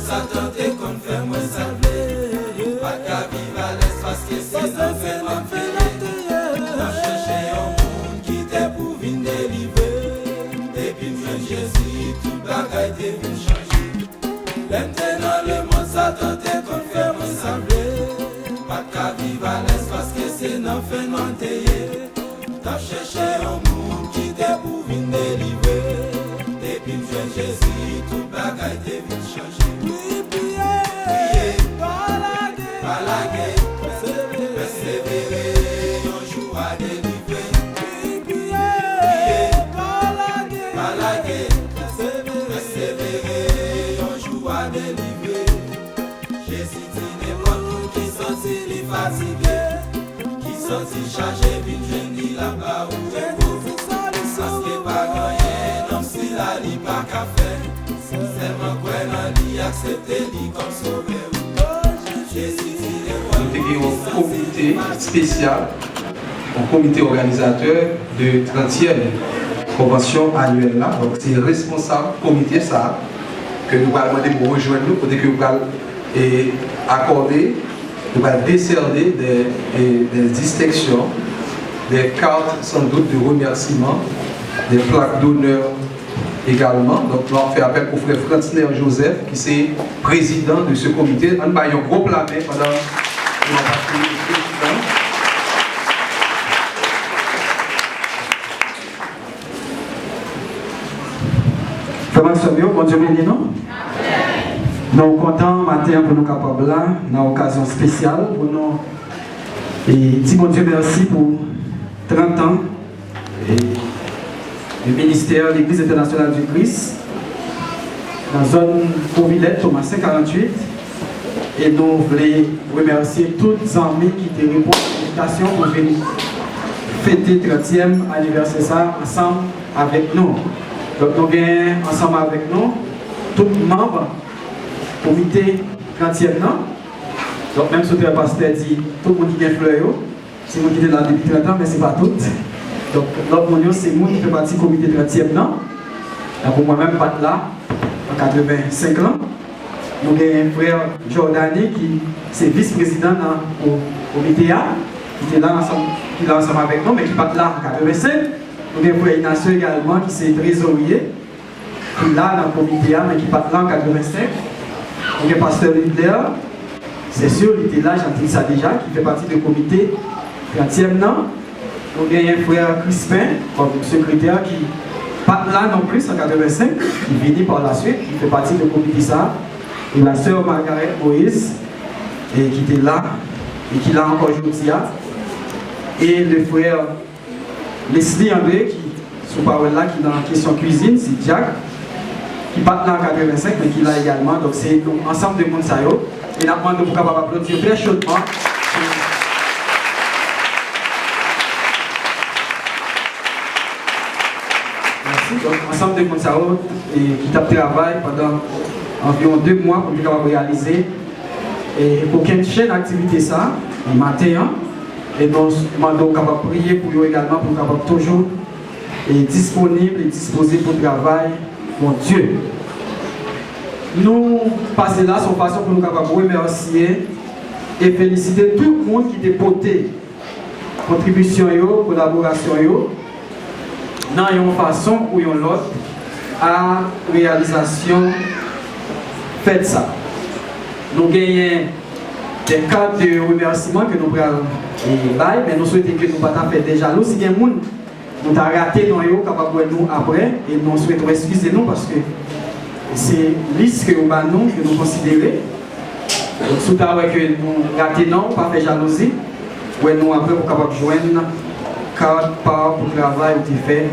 Satan te confirme moi sablé. Pas qu'à vivre à l'aise parce que c'est l'enfer fait. N'a cherché un monde qui t'est pour venir délivrer. Depuis que Jésus, tout bagaille te vient changer. Maintenant le monde Satan te confirme moi sablé. Pas qu'à vivre à l'aise parce que c'est l'enfer non t'ayé. T'as cherché un monde qui t'est pour venir délivrer. Depuis que Jésus, tout bagaille te vient changer. Priez, balaguer, persévérer, un jour à délivrer. Priez, balaguer, persévérer, un jour à délivrer. Jésus dit n'importe qui sorti les fatigué, qui sorti chargé, puis je dis là-bas où j'ai beau. Parce que pas gagné, non si la li pas qu'à faire. Seulement quoi dans li accepter li comme sauveur. Nous avons un comité spécial, un comité organisateur de 30e convention annuelle là. Donc c'est responsable comité ça que nous allons demander pour rejoindre nous, pour que nous allons accorder, nous allons décerner des distinctions, des cartes sans doute de remerciement, des plaques d'honneur également. Donc nous allons faire appel au frère Franciner Joseph qui est président de ce comité. On va un gros plan pendant que nous avons le président. Comment ça va? Bon Dieu béni, non? Nous sommes contents matin pour nous capables là, dans une occasion spéciale pour nous. Et dis mon Dieu merci pour 30 ans. Et le ministère de l'Église internationale du Christ dans la zone Courvillette, Thomas 548. Et nous voulons remercier tous les amis qui te répondent à l'invitation pour venir fêter le 30e anniversaire ça ensemble avec nous. Donc nous avons ensemble avec nous tous les membres du comité 30e. Donc même si le pasteur dit tout le monde qui a fleur, c'est moi qui est là depuis 30 ans, mais ce n'est pas tout. Donc, l'autre monde, c'est moi qui fait partie du comité 30e. Pour moi-même, pas là, en 85 ans. Nous avons un frère Jordani qui est vice-président au comité A, qui est là ensemble avec nous, mais qui n'est pas là en 85. Nous avons un frère Ignacio également, qui est trésorier, qui est là dans le comité A, mais qui n'est pas là en 85. Nous avons un pasteur Lidler, c'est sûr, il était là, j'ai dit ça déjà, qui fait partie du comité 30e. Nous avons un frère Crispin, comme secrétaire, qui n'est pas là non plus en 85, qui vient par la suite, qui fait partie du comité ça. Et la sœur Margaret Moïse, et qui était là, et qui est là encore aujourd'hui. Et le frère Leslie André, qui sous parole là, qui est dans la question cuisine, c'est Jack, qui n'est pas là en 85, mais qui est là également. Donc c'est ensemble de monde ça. Et nous demandons pour capable applaudir très chaudement. Donc, ensemble de Monsaro qui tape travail pendant environ 2 mois pour nous réaliser et aucune chaîne d'activité ça, le matin. Et nous demandons de prier pour eux également pour nous toujours disponible et disposé pour le travail, mon Dieu. Nous passons là sur façon pour nous remercier et féliciter tout le monde qui a porté contribution, collaboration, dans une façon ou une autre à réalisation faites ça. Nous gagnons des cartes de remerciement que nous prenons mais nous souhaitons que nous ne pas faire des jaloux. Si il y a des gens qui ont raté dans eux, capable de nous après, et nous souhaitons excuser nous parce que c'est liste que nous considérons. Donc, si vous avez que nous raté non, pas faire jalousie, nous après pour capable de joindre carte par pour le travail qui fait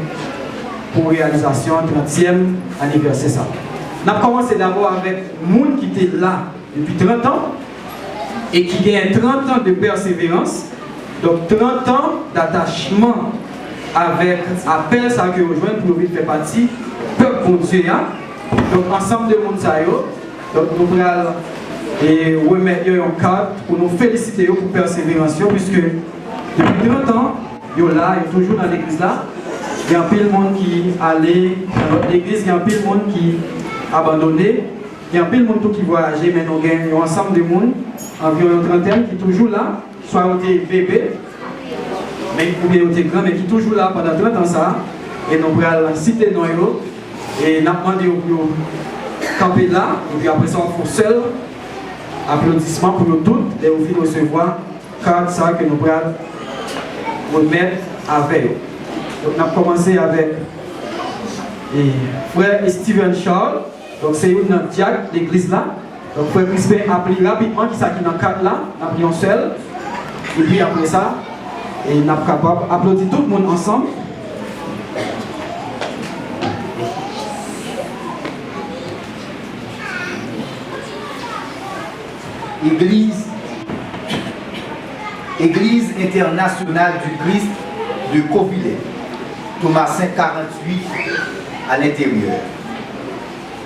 pour réalisation 30e anniversaire ça. On a commencé d'abord avec monde qui était là depuis 30 ans et qui gagne 30 ans de persévérance, donc 30 ans d'attachement avec appel ça que rejoindre pour nous faire partie peuple bon Dieu. Donc ensemble de monde ça donc nous allons et remettre un cadre pour nous féliciter pour persévérance puisque depuis 30 ans ils sont là, ils sont toujours dans l'église là. Il y a un peu de monde qui allait dans l'église, il y a un peu de monde qui a abandonné. Il y a un peu de monde qui voyage, mais nous avons un ensemble de monde, environ une trentaine, qui sont toujours là, soit on est bébé, ou bien on est grand, mais qui sont toujours là pendant 30 ans. Ça, et nous allons citer nos héros, et nous avons demandé de camper là, et puis après ça, on fait seul applaudissements pour nous toutes, et au final, recevoir carte ça que nous allons remettre avec eux. Donc, on a commencé avec frère Steven Charles, donc c'est une diacre de l'église là. Donc, frère Crispin a appelé rapidement qui s'est dans le cadre là, on a pris un seul. Et puis après ça, on est capable d'applaudir tout le monde ensemble. Église internationale du Christ de Covillers, Thomasin 48 à l'intérieur.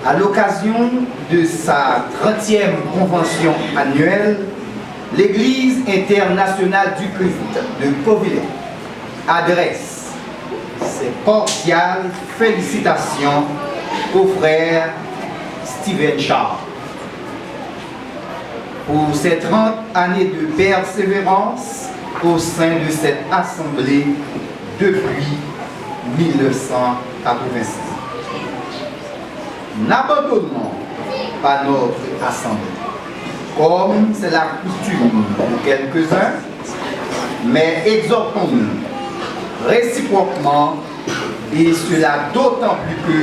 À l'occasion de sa 30e convention annuelle, l'Église internationale du Christ de Covillers adresse ses cordiales félicitations au frère Steven Charles pour ses 30 années de persévérance au sein de cette assemblée depuis 1986. N'abandonnons pas notre assemblée, comme c'est la coutume pour quelques-uns, mais exhortons-nous réciproquement, et cela d'autant plus que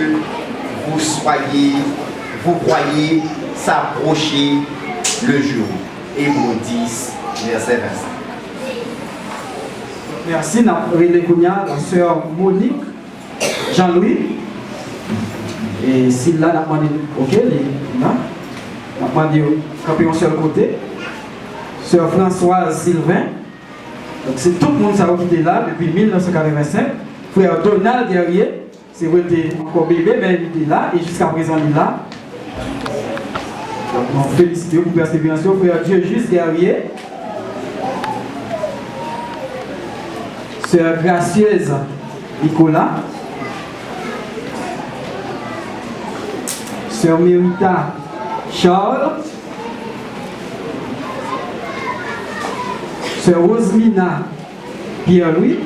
vous croyez s'approcher le jour. Hébreux 10, verset 25. Merci, la sœur Monique, Jean-Louis. Et si là, on a demandé, ok, on a demandé camper sur le côté. Sœur Françoise Sylvain. Donc c'est tout le monde qui était là depuis 1985. Frère Donald derrière, c'est vrai qu'il était encore bébé, mais il était là et jusqu'à présent il est là. Donc on félicite pour la persévérance. Frère Dieu juste derrière. Sœur Gracieuse Nicolas. Sœur Mérita Charles. Sœur Rosemina Pierre-Louis.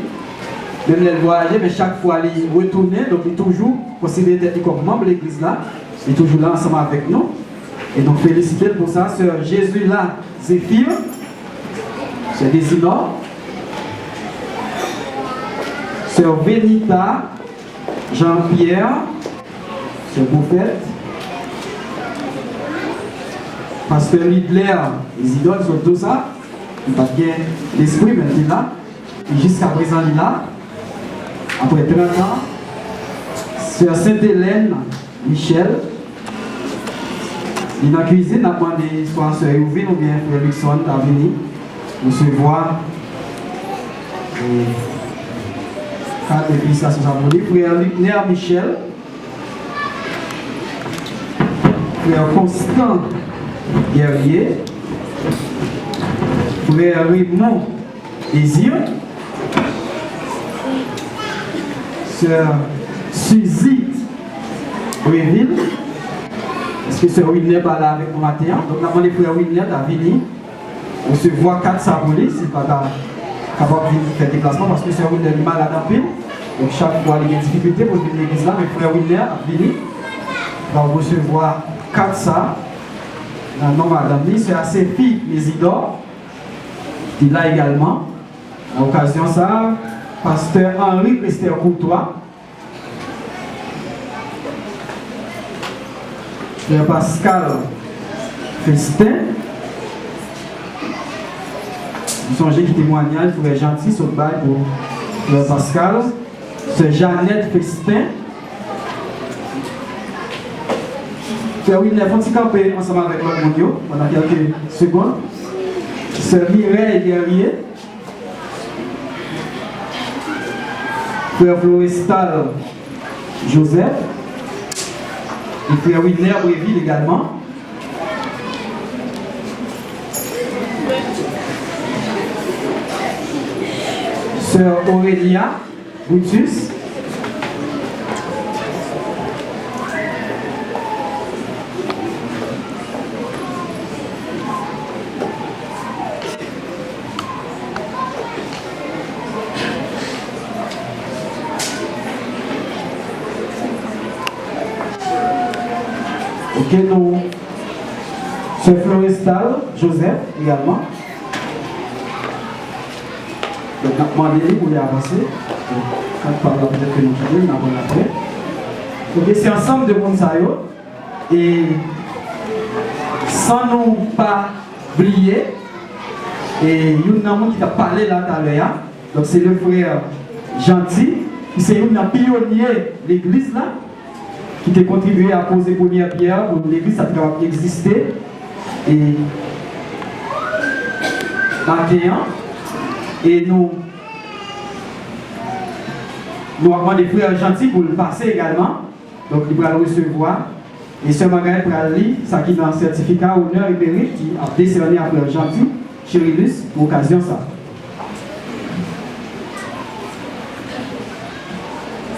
Même elle voyageait, mais chaque fois elle est retournée, donc il est toujours considéré comme membre de l'église là. Il est toujours là ensemble avec nous. Et donc félicitez pour ça, Sœur Jésus là, Zéphir. Sœur Désinor. Sœur Benita Jean-Pierre. Sœur Bouffette. Pasteur Lidler, les idoles sont tout ça. Il n'y a pas bien l'esprit, mais il est là. Et jusqu'à présent, il est là. Après 30 ans, Sœur Sainte-Hélène, Michel. Il est dans la cuisine, il a demandé soit Sœur Youvine ou bien Frère Luxon à venir recevoir. Quatre félicitations à vous. Frère Luckner Michel. Frère Constant Guerrier. Frère Raymond Désir. Sœur Suzy Bréville. Est-ce que Sœur Wilner pas là avec nous matin? Donc, nous avons demandé Frère Wilner à venir recevoir 4 saboulés, s'il n'est pas capable de faire déplacement, parce que Sœur Wilner est malade en pile. Donc, chaque fois, il y a des difficultés pour venir à l'église là, mais Frère Wilner a venir va recevoir 4 ça. Non, madame, c'est à ses filles, les Isidore, qui est là également. À l'occasion ça, Pasteur Henri Esther Courtois, Frère Pascal Festin, vous songez qui témoignage, Frère Gentil, sur le bail pour Frère Pascal, Sœur Jeannette Festin, Frère Wilner, faut-il camper ensemble avec l'autre monde pendant quelques secondes. Sœur Mireille Guerrier, Frère Florestal Joseph, et Frère Wilner Bréville également. Sœur Aurélia Brutus. Ok, nous, ce Florestal, Joseph également. Donc, on a demandé pour y avancer. Quand on parle peut-être que nous pouvons, on avons après. Ok, c'est ensemble de Monsayo. Et sans nous pas oublier, et il y a un homme qui a parlé là tout à l'heure. Donc, c'est le frère Gentil, qui c'est un pionnier de l'église là, qui a contribué à poser première pierre pour l'église à exister. Et et nous avons des frères gentils pour le passer également. Donc, il va le recevoir. Et ce magasin pour lire, ça qui est un certificat honneur et mérite qui a décerné à frère gentil, Chirilus, pour l'occasion ça.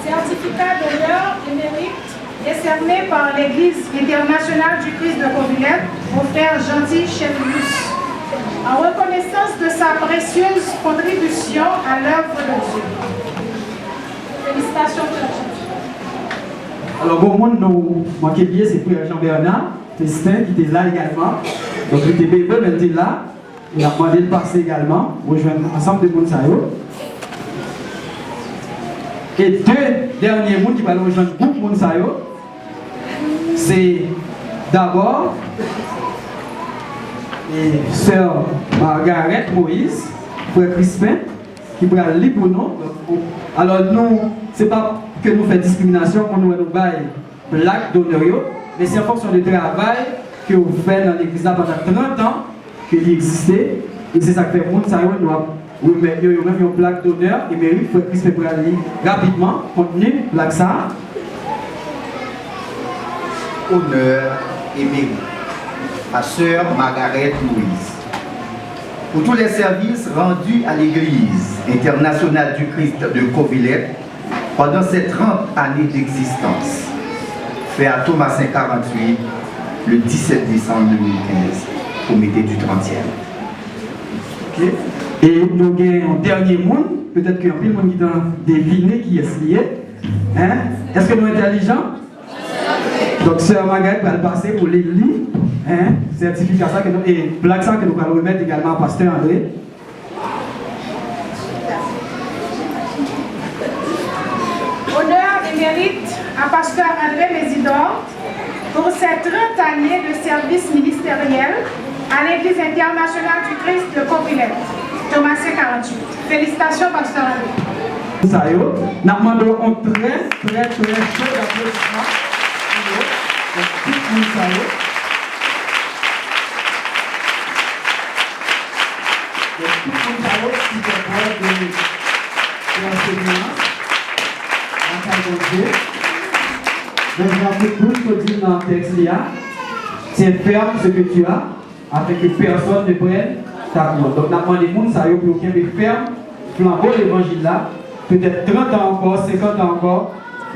Certificat d'honneur et mérite décerné par l'Église internationale du Christ de Covillette au frère Gentil Chirilus, en reconnaissance de sa précieuse contribution à l'œuvre de Dieu. Félicitations, frère Gentil. Alors, bon, monde nous manquait bien, c'est frère Jean-Bernard, Festin, qui était là également. Donc, il était bébé, mais il était là. Il a demandé de passer également, rejoindre ensemble de Monsayo. Et deux derniers mondes qui vont rejoindre le groupe Monsayo, c'est d'abord sœur Margaret Moïse, frère Crispin, qui va lire pour nous. Alors, nous, ce n'est pas que nous faisons discrimination pour nous bailler plaque d'honneur, mais c'est en fonction du travail que vous faites dans l'église pendant 30 ans qu'il existait. Et c'est ça que fait monde ça nous remettre une plaque d'honneur et mérite faut que pour aller rapidement contenu plaque ça. Honneur et mérite à sœur Margaret Moïse pour tous les services rendus à l'église internationale du Christ de Covillette pendant ces 30 années d'existence, fait à Thomasin 48 le 17 décembre 2015, comité du 30e. Okay. Et nous avons un dernier monde, peut-être qu'il y a un peu de monde qui a deviné qui est lié. Hein? Est-ce que nous sommes intelligents? Donc, sœur Margaret va le passer pour les lits, hein? Certificat ça que nous, et plaque ça que nous allons remettre également à Pasteur André. Honneur et mérite à Pasteur André Mésidor pour ses 30 années de service ministériel à l'Église internationale du Christ de Covillette, Thomasin 48. Félicitations, Pasteur André. Nous demandons un très chaud d'applaudissement pour tout le monde. Tout le monde qui est capable de l'enseignement. Donc, tout ce que dit dans le texte, tiens ferme ce que tu as, afin que personne ne prenne ta gloire. Donc, nous avons demandé aux gens pour qu'ils ferment flambeau l'évangile là, peut-être 30 ans encore, 50 ans encore,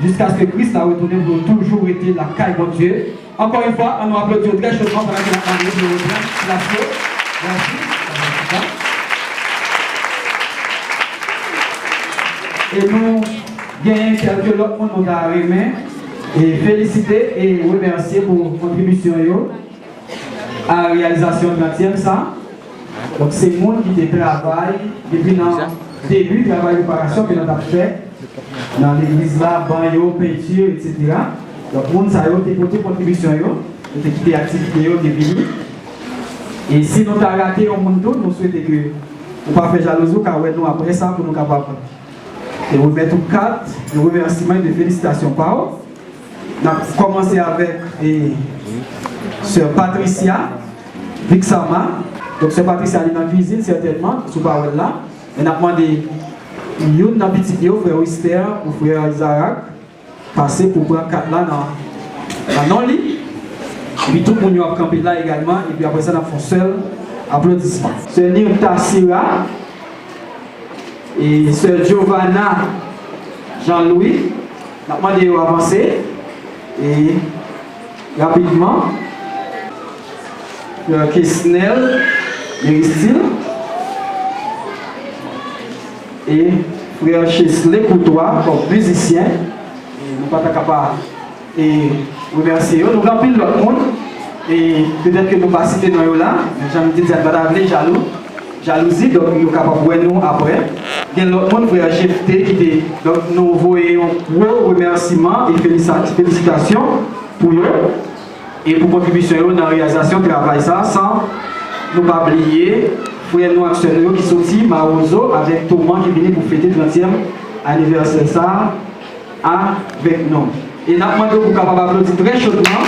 jusqu'à ce que Christ a retourné pour toujours été la caille de Dieu. Encore une fois, on nous applaudit très chaudement pendant que nous avons demandé de reprendre la chose. Merci. Et nous gagnons quelques autres monde nous a remis et féliciter et remercier pour votre contribution à la réalisation de 30e ça. Donc c'est le monde qui travaille depuis le début du travail de préparation que nous avons fait dans l'église là, banyo, peinture, etc. Donc le monde ça a porté contribution, nous avons quitté l'activité depuis. Et si nous avons raté au monde, nous souhaitons que nous ne pas faire jalousie car nous après ça pour nous capables. Et vous mettez tout quatre, le remerciement et de félicitations par eux. On a commencé avec sœur Patricia Vixama. Donc sœur Patricia est dans la cuisine certainement, sous parole là. On a demandé une petite frère Wister ou frère Isaac passer pour prendre quatre là dans non-lit. Et puis tout le monde a campé là également. Et puis après ça, on a fait un seul applaudissement. Sœur Nirta Sira. Et sœur Giovanna Jean-Louis, nous avons demandé d'avancer et rapidement, sœur Kesnel Méristine et frère Chesley Coutois comme musicien. Et nous ne sommes pas capables et remercier eux. Nous remplir l'autre monde. Et peut-être que nous ne pas citer nous là, mais j'ai dit que jaloux. Jalousie, donc nous sommes capables de voir nous après. Il y a l'autre monde, frère GFT, qui dit, donc nous voyons un gros remerciement et félicitations pour eux et pour contribution dans la réalisation de travail ça, sans nous pas oublier, frère nous actionnaires qui sont sortis, Marozo, avec Thomas qui vient pour fêter le 30e anniversaire ça, avec nous. Et nous demandons pour capable d'applaudir très chaudement.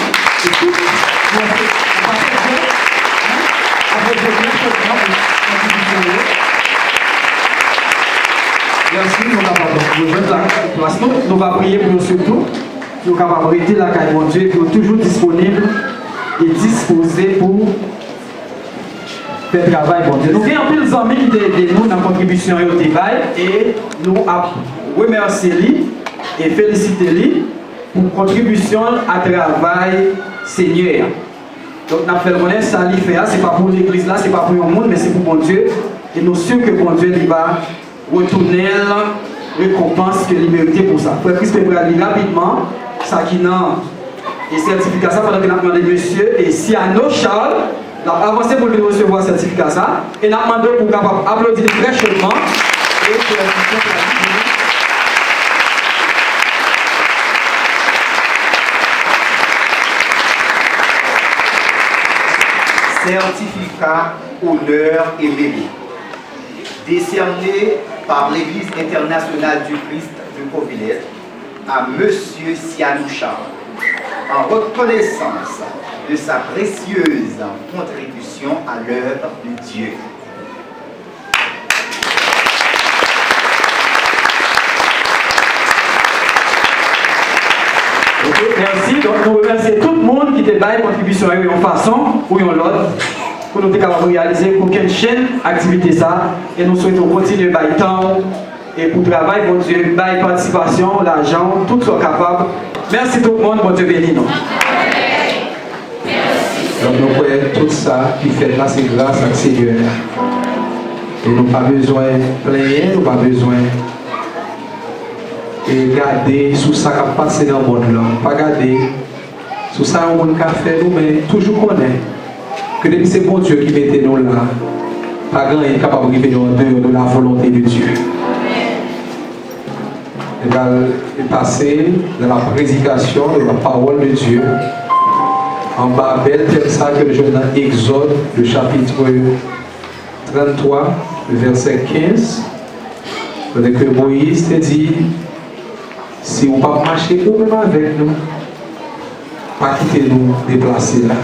Merci, nous allons prier pour nous surtout. Nous allons arrêter la caille de Dieu, nous sommes toujours disponibles et disposés pour faire le travail bon Dieu. Nous avons un peu de amis qui aident nous dans la contribution au débat et nous remercier lui et féliciter lui pour la contribution à travail Seigneur. Donc, nous avons fait le connaître, ça lui fait, ce n'est pas pour l'église là, ce n'est pas pour le monde, mais c'est pour bon Dieu. Et nous sommes sûrs que bon Dieu il va retourner la récompense que il mérite pour ça. Frère Christ peut aller rapidement, ça qui n'a et certificat ça pendant que nous avons demandé monsieur et Siano Charles, nous avons avancé pour lui recevoir le certificat ça, et nous avons demandé pour capable applaudir très chaudement et pour la certificat honneur et mérite, décerné par l'Église internationale du Christ de Covillers à M. Sianou Charles, en reconnaissance de sa précieuse contribution à l'œuvre de Dieu. Merci. Donc, nous remercions tout le monde qui a fait contribution à une façon ou une autre pour nous être capables de réaliser aucune chaîne activité ça. Et nous souhaitons continuer à faire temps et pour travail, bon Dieu, par participation, l'argent, tout soit capable. Merci tout le monde, bon Dieu béni nous. Donc nous voyons tout ça qui fait là, c'est grâce à Seigneur. Et nous n'avons pas besoin de plaindre, nous n'avons pas besoin et garder sous ça qui a passé dans le monde là. Pas garder sous ça on a fait nous, mais toujours connaître que depuis c'est bon Dieu qui mettait nous là. Pas grand est capable de nous en dehors de la volonté de Dieu. Et va passer dans la prédication de la parole de Dieu. En bas, belle tel ça que je dans Exode, le chapitre 33, le verset 15. Que Moïse te dit, si vous ne pas marcher ou même avec nous, pas quitter nous déplacer là.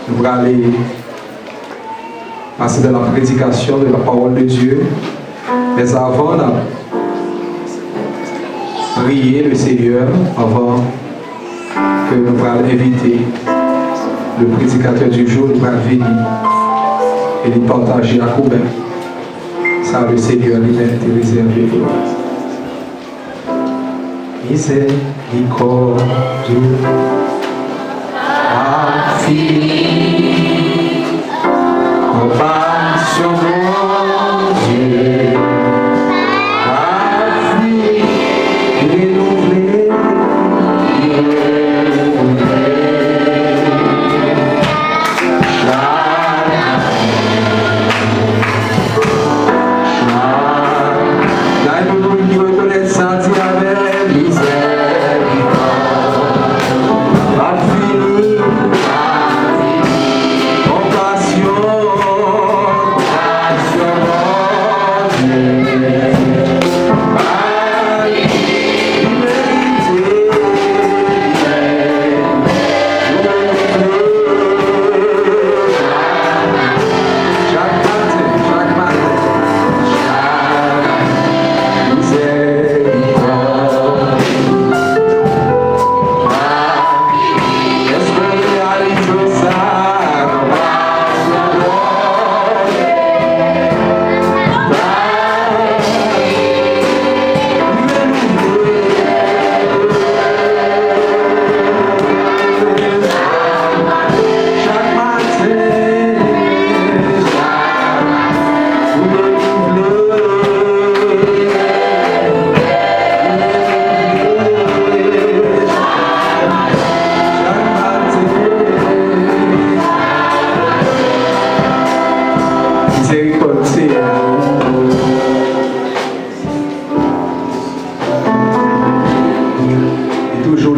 Nous allons aller passer dans la prédication de la parole de Dieu. Mais avant, prier le Seigneur avant que nous allons inviter le prédicateur du jour, nous allons venir et lui partager à Koubin. Ça, le Seigneur lui-même te réservé. Miséricorde infinie, compassion mon Dieu, infinie, renouvelée,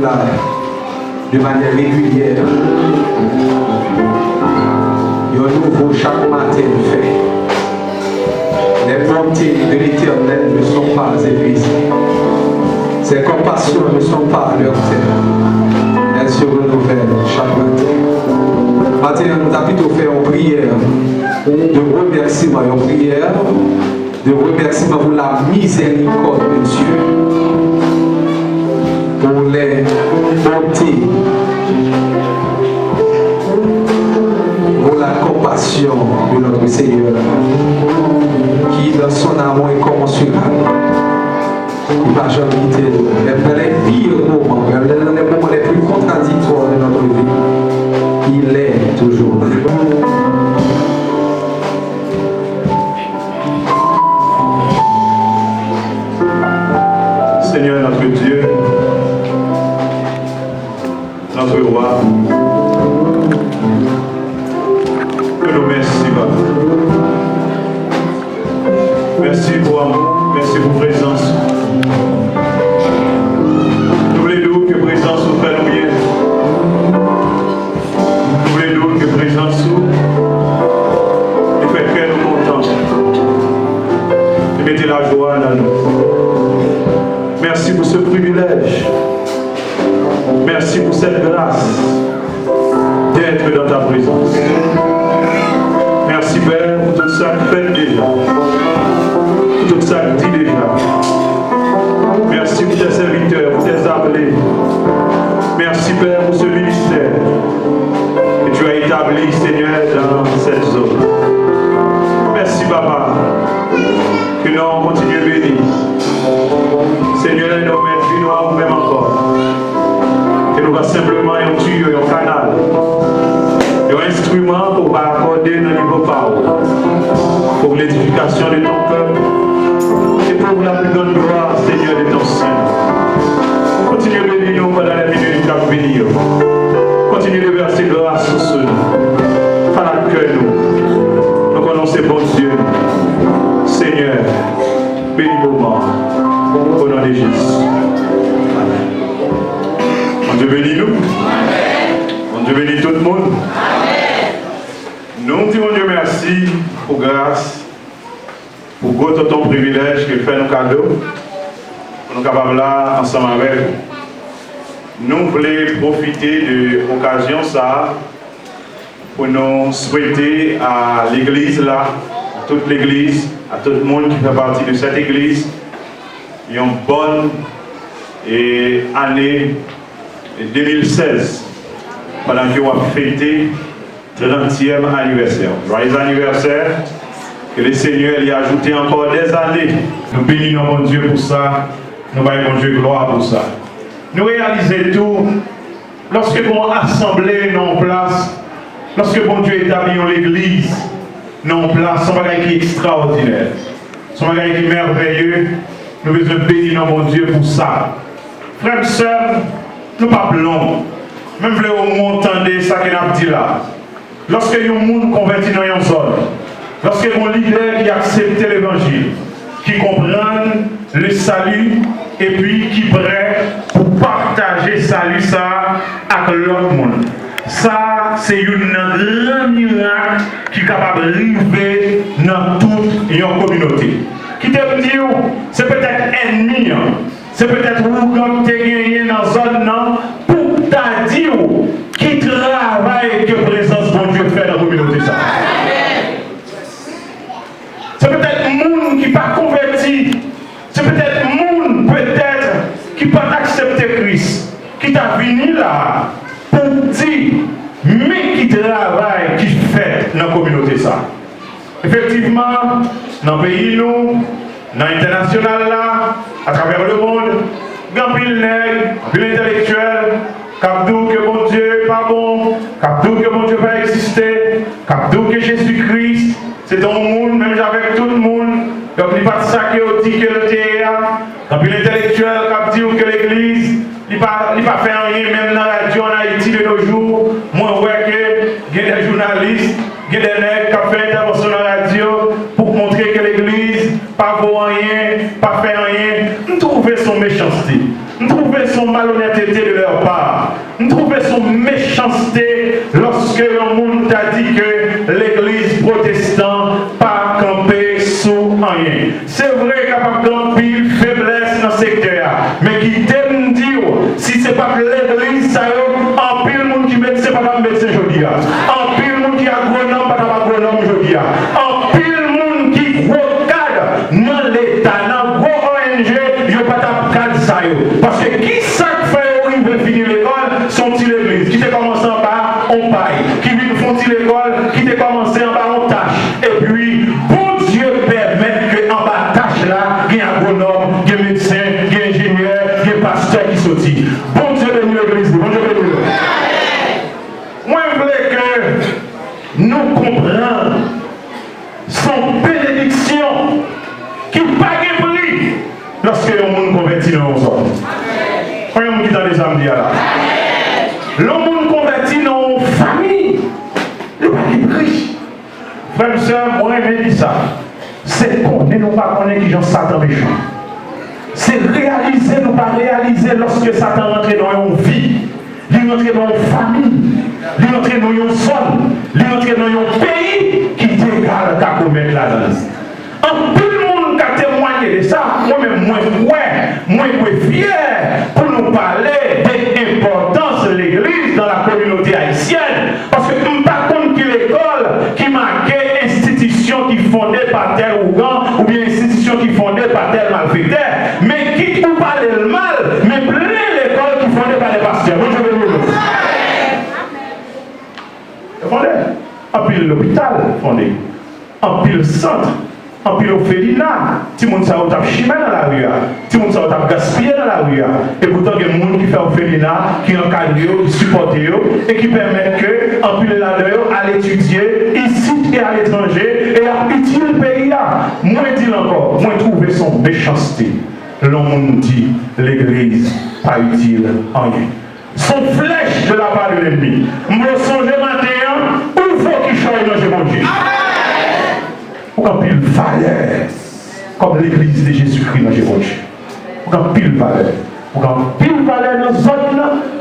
là de manière régulière. Il y a un nouveau chaque matin fait. Les bontés de l'Éternel ne sont pas épuisées. Ses compassions ne sont pas à leur terme. Elles se renouvellent chaque matin. Maintenant, nous avons plutôt fait une prière de remerciement, pour la miséricorde de Dieu, pour les bontés, pour la compassion de notre Seigneur, qui dans son amour est commensurable. Il ne va jamais quitter nous. Même dans les pires moments, même dans les moments les plus contradictoires de notre vie, il est toujours là. Seigneur notre Dieu, notre roi, que nous merci, Papa. Merci pour amour, merci pour présence. Nous voulons que présence nous fait nous bien. Nous voulons que présence nous fait que nous contents. Et mettez la joie dans nous. Merci pour ce privilège. Merci pour cette grâce d'être dans ta présence. Merci Père pour tout ça que tu fais déjà. Pour tout ça que tu dis déjà. Merci pour tes serviteurs, pour tes appelés. Merci Père pour ce ministère que tu as établi, Seigneur, dans cette zone. Merci Papa. Que nous continuons à bénir. Seigneur, nous mettons nous à vous-même encore. Que nous va simplement un tuyau, un canal, un instrument pour accorder nos niveaux parole, pour l'édification de ton peuple et pour la plus grande gloire, Seigneur, de ton Saint. Continue à bénir nous pendant la minute qui va venir. Continue de verser grâce sur ceux par la cœur nous. Nous connaissons bon Dieu. Seigneur, bénis moment. Au nom de Jésus. Amen. Mon Dieu bénit nous. Mon Dieu bénit tout le monde. Amen. Nous disons Dieu merci pour grâce, pour goûter ton privilège qu'il fait nos cadeaux, pour nous capables là ensemble avec vous. Nous voulons profiter de l'occasion ça pour nous souhaiter à l'église là, à toute l'église, à tout le monde qui fait partie de cette église, une bonne année 2016 pendant qu'on a fêté 30e anniversaire. Joyeux anniversaire, que le Seigneur y a ajouté encore des années. Nous bénissons mon Dieu pour ça, nous bénissons mon Dieu gloire pour ça. Nous réalisons tout lorsque mon assemblée est en place, lorsque mon Dieu établit l'église en place, c'est un bagage qui est extraordinaire, c'est un bagage qui est merveilleux. Nous devons bénir mon Dieu pour ça. Frères et sœurs, nous ne sommes pas blancs. Même si vous entendez ça que nous dit là. Lorsque il y a un monde converti dans une zone, lorsque il y a un leader qui accepte l'évangile, qui comprend le salut et puis qui est prêt pour partager le salut ça avec l'autre monde. Ça, c'est un grand miracle qui est capable d'arriver dans toute une communauté. Qui te dit, c'est peut-être ennemi, c'est peut-être vous comme tu as gagné dans la zone, pour t'a dit qui travaille et que présence de Dieu fait dans la communauté. C'est peut-être le monde qui n'est pas converti, c'est peut-être le monde qui peut accepter Christ, qui t'a venu là pour dire, mais qui travaille, qui fait dans la communauté. Effectivement, dans le pays, nous, dans l'international là, à travers le monde, grand pile nègre, pile intellectuel, capdou que mon Dieu n'est pas bon, capdou que mon Dieu va exister, capdou que Jésus-Christ, c'est un monde, même avec tout le monde, donc il n'y a pas de ça qui dit que le théâtre, grand pile intellectuel, capdou que l'église, il n'y a pas fait rien, même dans la radio en Haïti de nos jours, moi, je vois que il y a des journalistes, il y a des nègres qui ont fait intervention dans la radio pour montrer que l'église pas vaut rien, pas fait rien. Nous trouvons son méchanceté, nous trouvons son malhonnêteté de leur part. Nous trouvons son méchanceté lorsque le monde t'a dit que l'église protestante pas campé sous rien. C'est vrai qu'il y a une pile faiblesse dans ce secteur, mais qui t'aime dire si c'est pas que l'église, ça y est, en pile monde qui met, c'est pas comme médecin aujourd'hui. En pile monde qui agronome, pas comme agronome aujourd'hui. En pile monde qui vocade dans l'État, dans gros ONG, je pas t'apprendre ça. Parce que qui ça fait où il veut finir l'école, sont-ils l'église? Qui t'a commencé en bas, on paille. Qui vient font-ils l'école, qui t'a commencé en bas, on tâche. Et puis, bon Dieu permet qu'en bas tâche là, il y a un agronome, il y a un médecin, il y a un ingénieur, il y a un pasteur qui sortit. Bon Dieu bénit l'église, bon Dieu bénit l'église. Moi, je voulais que nous comprenions son bénédiction qui pas de prix lorsque le monde convertit dans nos hommes. Voyons qui dans les âmes là. Le monde convertit dans nos familles. Le pas de prix. Frère et soeur, moi je dis ça. C'est qu'on ne nous pas connaître qui sont Satan méchant. C'est réaliser, nous pas réaliser lorsque Satan rentre dans une vie. Il rentre dans une famille. Il rentre dans une zone. Il rentre dans un pays qui t'égale qu'à commettre la danse. En tout le monde qui a témoigné de ça, moi-même, moi fier pour nous parler de l'importance de l'église dans la communauté haïtienne. Parce que je ne sais pas contre qui l'école qui marquait institution qui fondée par tel Ougan ou bien institution qui fondée par tel malfaiteur. Mais qui ne parle le mal, mais plein l'école qui fondée par les pasteurs. Moi, je veux dire. Fondé. En pile l'hôpital fondé. En pile centre. En pile orphelinat, tout le monde a chimé dans la rue, tout le monde a gaspillé dans la rue. Et pourtant, il y a des gens qui font orphelinat, qui encadrent, qui supportent et qui permettent que, en pile là-dedans, à l'étudier ici et à l'étranger et à utiliser le pays là. Moi, je dis encore, moi, je trouve son méchanceté. L'homme dit l'église pas utile en rien. Son flèche de la part de l'ennemi. Moi, je songe matin, où il faut qu'il change dans mon Dieu. Ou en pile valeur, comme l'église de Jésus-Christ dans Jésus. Ou en pile valeur. Ou en pile valeur dans la zone,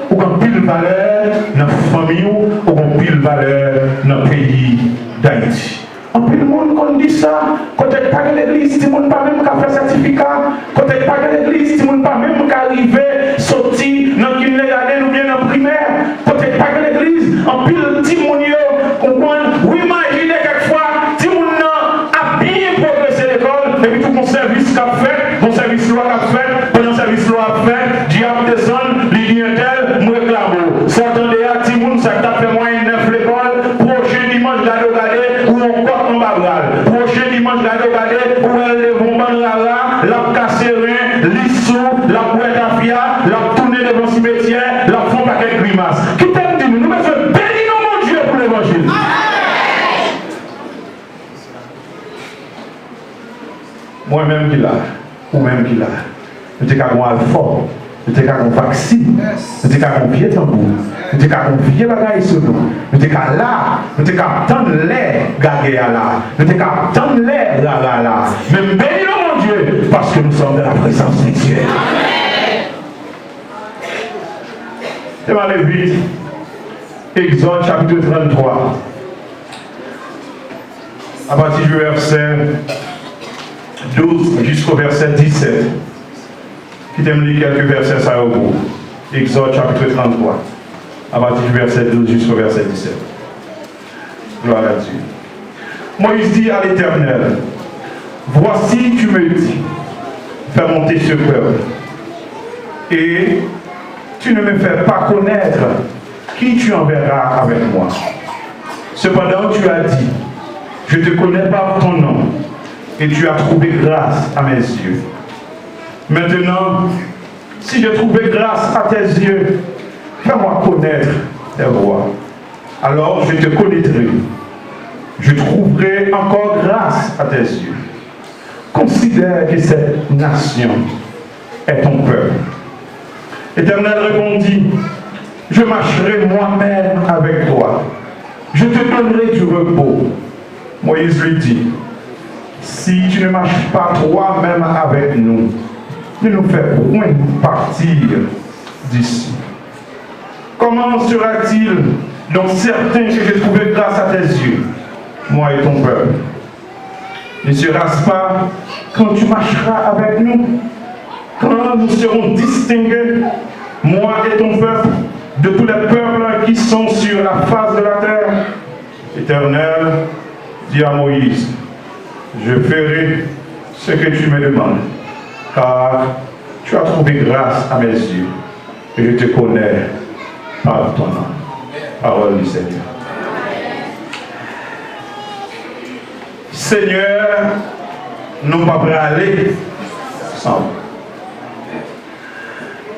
ou en pile valeur dans la famille, ou en pile valeur dans le pays d'Haïti. En pile le monde qu'on dit ça, quand tu n'es pas de l'église, tu n'as pas même qu'à faire certificat, quand tu n'es pas de l'église, tu n'as pas même qu'à arriver, sortir dans le kindergarten ou bien dans le primaire, quand tu n'es pas de l'église, en pile le petit monde, oui, imaginez quelquefois, petit monde a bien progressé l'école, et puis tout mon service qu'a fait, mon service loi qu'a fait, pendant le service loi a fait, diable descend, l'idiotel, moi réclame. S'entendez à petit monde, ça t'a fait moins 9 l'école, prochain dimanche, la ou on porte en babral, prochain dimanche, la où elle lève mon banrara, la casse rien, l'issou, la boîte à fia, la tourner devant le cimetière, la font paquet de grimaces. Qui t'aime dit, nous besoin bénir mon Dieu pour l'évangile. Moi-même qui l'a, ou même qui l'a, nous t'es qu'à un fort, nous t'es qu'à un vaccin, nous t'es qu'à un pied tambour, nous t'es qu'à un vieux bagaille sur nous, nous t'es qu'à là, nous t'es qu'à attendre l'air gagé à là, nous t'es qu'à attendre l'air là là. Mais bénis mon Dieu, parce que nous sommes dans la présence de Dieu. Et va aller vite. Exode chapitre 33. À partir du verset 12 jusqu'au verset 17. Qui t'aime lire quelques versets ça au bout. Exode chapitre 33. À partir du verset 12 jusqu'au verset 17. Gloire à Dieu. Moïse dit à l'Éternel, voici tu me dis, fais monter ce peuple. Et tu ne me fais pas connaître qui tu enverras avec moi. Cependant tu as dit, je te connais par ton nom, et tu as trouvé grâce à mes yeux. Maintenant, si j'ai trouvé grâce à tes yeux, fais-moi connaître tes voies. Alors je te connaîtrai. Je trouverai encore grâce à tes yeux. Considère que cette nation est ton peuple. L'Éternel répondit, je marcherai moi-même avec toi. Je te donnerai du repos. Moïse lui dit, si tu ne marches pas toi-même avec nous, ne nous fais point partir d'ici. Comment sera-t-il donc certain que j'ai trouvé grâce à tes yeux, moi et ton peuple? Ne sera-ce pas quand tu marcheras avec nous, quand nous serons distingués, moi et ton peuple, de tous les peuples qui sont sur la face de la terre? L'Éternel dit à Moïse, je ferai ce que tu me demandes, car tu as trouvé grâce à mes yeux, et je te connais par ton nom. Parole du Seigneur. Seigneur, nous pas prêts à aller ensemble.